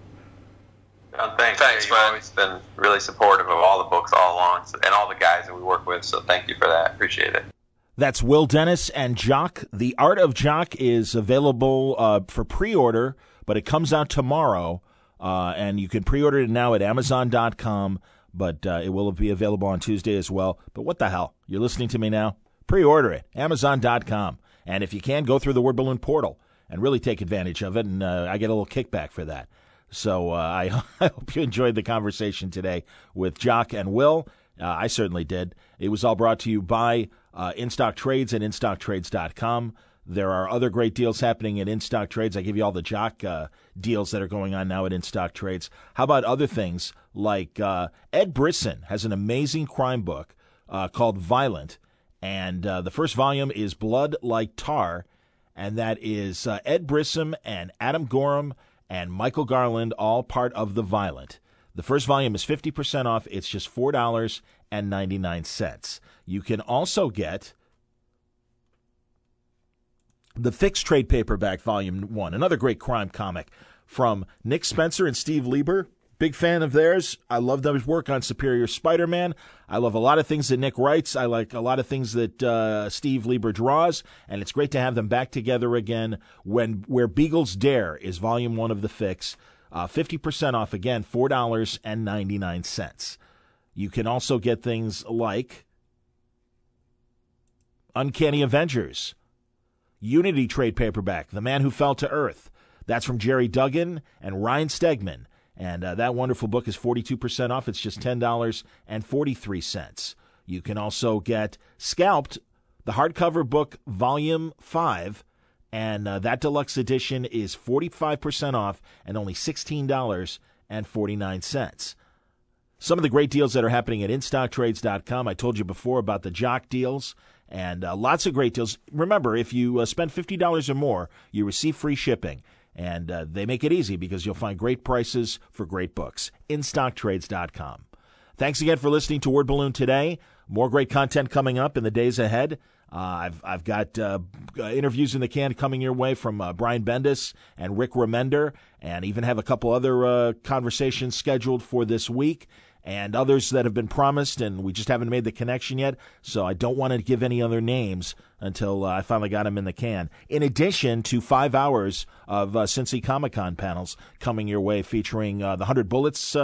Thanks, You've always been really supportive of all the books all along, and all the guys that we work with, so thank you for that. Appreciate it. That's Will Dennis and Jock. The Art of Jock is available for pre-order, but it comes out tomorrow, and you can pre-order it now at Amazon.com, but it will be available on Tuesday as well. But what the hell? You're listening to me now? Pre-order it, Amazon.com. And if you can, go through the Word Balloon portal and really take advantage of it, and I get a little kickback for that. So I hope you enjoyed the conversation today with Jock and Will. I certainly did. It was all brought to you by In Stock Trades and InStockTrades.com. There are other great deals happening at In Stock Trades. I give you all the Jock deals that are going on now at In Stock Trades. How about other things like Ed Brisson has an amazing crime book called Violent, and the first volume is Blood Like Tar, and that is Ed Brisson and Adam Gorham and Michael Garland, all part of The Violent. The first volume is 50% off. It's just $4.99. You can also get the Fixed Trade Paperback Volume 1, another great crime comic from Nick Spencer and Steve Lieber. Big fan of theirs. I love their work on Superior Spider-Man. I love a lot of things that Nick writes. I like a lot of things that Steve Lieber draws, and it's great to have them back together again. Where Beagles Dare is Volume 1 of the Fix. 50% off, again, $4.99. You can also get things like Uncanny Avengers, Unity Trade Paperback, The Man Who Fell to Earth. That's from Jerry Duggan and Ryan Stegman. And that wonderful book is 42% off. It's just $10.43. You can also get Scalped, the hardcover book, Volume 5, and that deluxe edition is 45% off and only $16.49. Some of the great deals that are happening at InStockTrades.com. I told you before about the Jock deals, and lots of great deals. Remember, if you spend $50 or more, you receive free shipping. And they make it easy because you'll find great prices for great books. InStockTrades.com. Thanks again for listening to Word Balloon today. More great content coming up in the days ahead. I've got interviews in the can coming your way from Brian Bendis and Rick Remender, and even have a couple other conversations scheduled for this week, and others that have been promised, and we just haven't made the connection yet, so I don't want to give any other names until I finally got them in the can. In addition to 5 hours of Cincy Comic-Con panels coming your way, featuring the 100 Bullets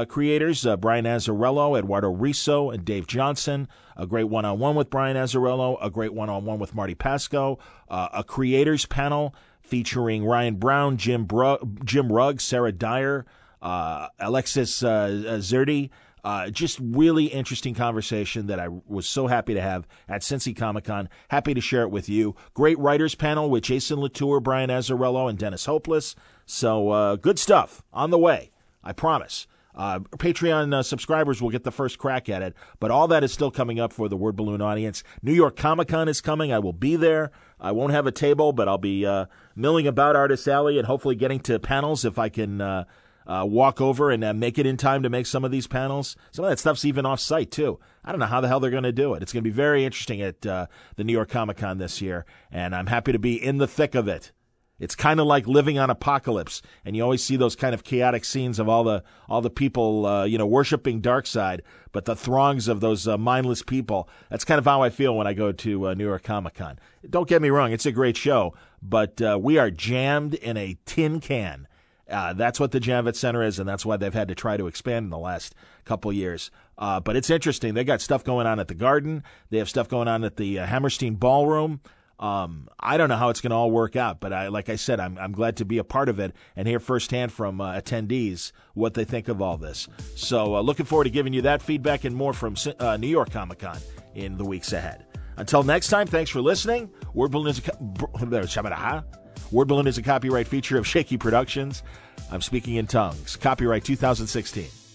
creators, Brian Azzarello, Eduardo Riso, and Dave Johnson, a great one-on-one with Brian Azzarello, a great one-on-one with Marty Pasco, a creators panel featuring Ryan Brown, Jim Rugg, Sarah Dyer, Alexis Zerdi. Just really interesting conversation that I was so happy to have at Cincy Comic-Con. Happy to share it with you. Great writers panel with Jason Latour, Brian Azzarello, and Dennis Hopeless. So good stuff on the way, I promise. Patreon subscribers will get the first crack at it, but all that is still coming up for the Word Balloon audience. New York Comic-Con is coming. I will be there. I won't have a table, but I'll be milling about Artist Alley and hopefully getting to panels if I can walk over and make it in time to make some of these panels. Some of that stuff's even off-site, too. I don't know how the hell they're going to do it. It's going to be very interesting at the New York Comic-Con this year, and I'm happy to be in the thick of it. It's kind of like living on Apocalypse, and you always see those kind of chaotic scenes of all the people, worshiping Darkseid, but the throngs of those mindless people. That's kind of how I feel when I go to New York Comic-Con. Don't get me wrong, it's a great show, but we are jammed in a tin can. That's what the Javits Center is, and that's why they've had to try to expand in the last couple years. But it's interesting. They got stuff going on at the Garden. They have stuff going on at the Hammerstein Ballroom. I don't know how it's going to all work out, but like I said, I'm glad to be a part of it and hear firsthand from attendees what they think of all this. So looking forward to giving you that feedback and more from New York Comic-Con in the weeks ahead. Until next time, thanks for listening. Word Balloon is a copyright feature of Shaky Productions. I'm speaking in tongues. Copyright 2016.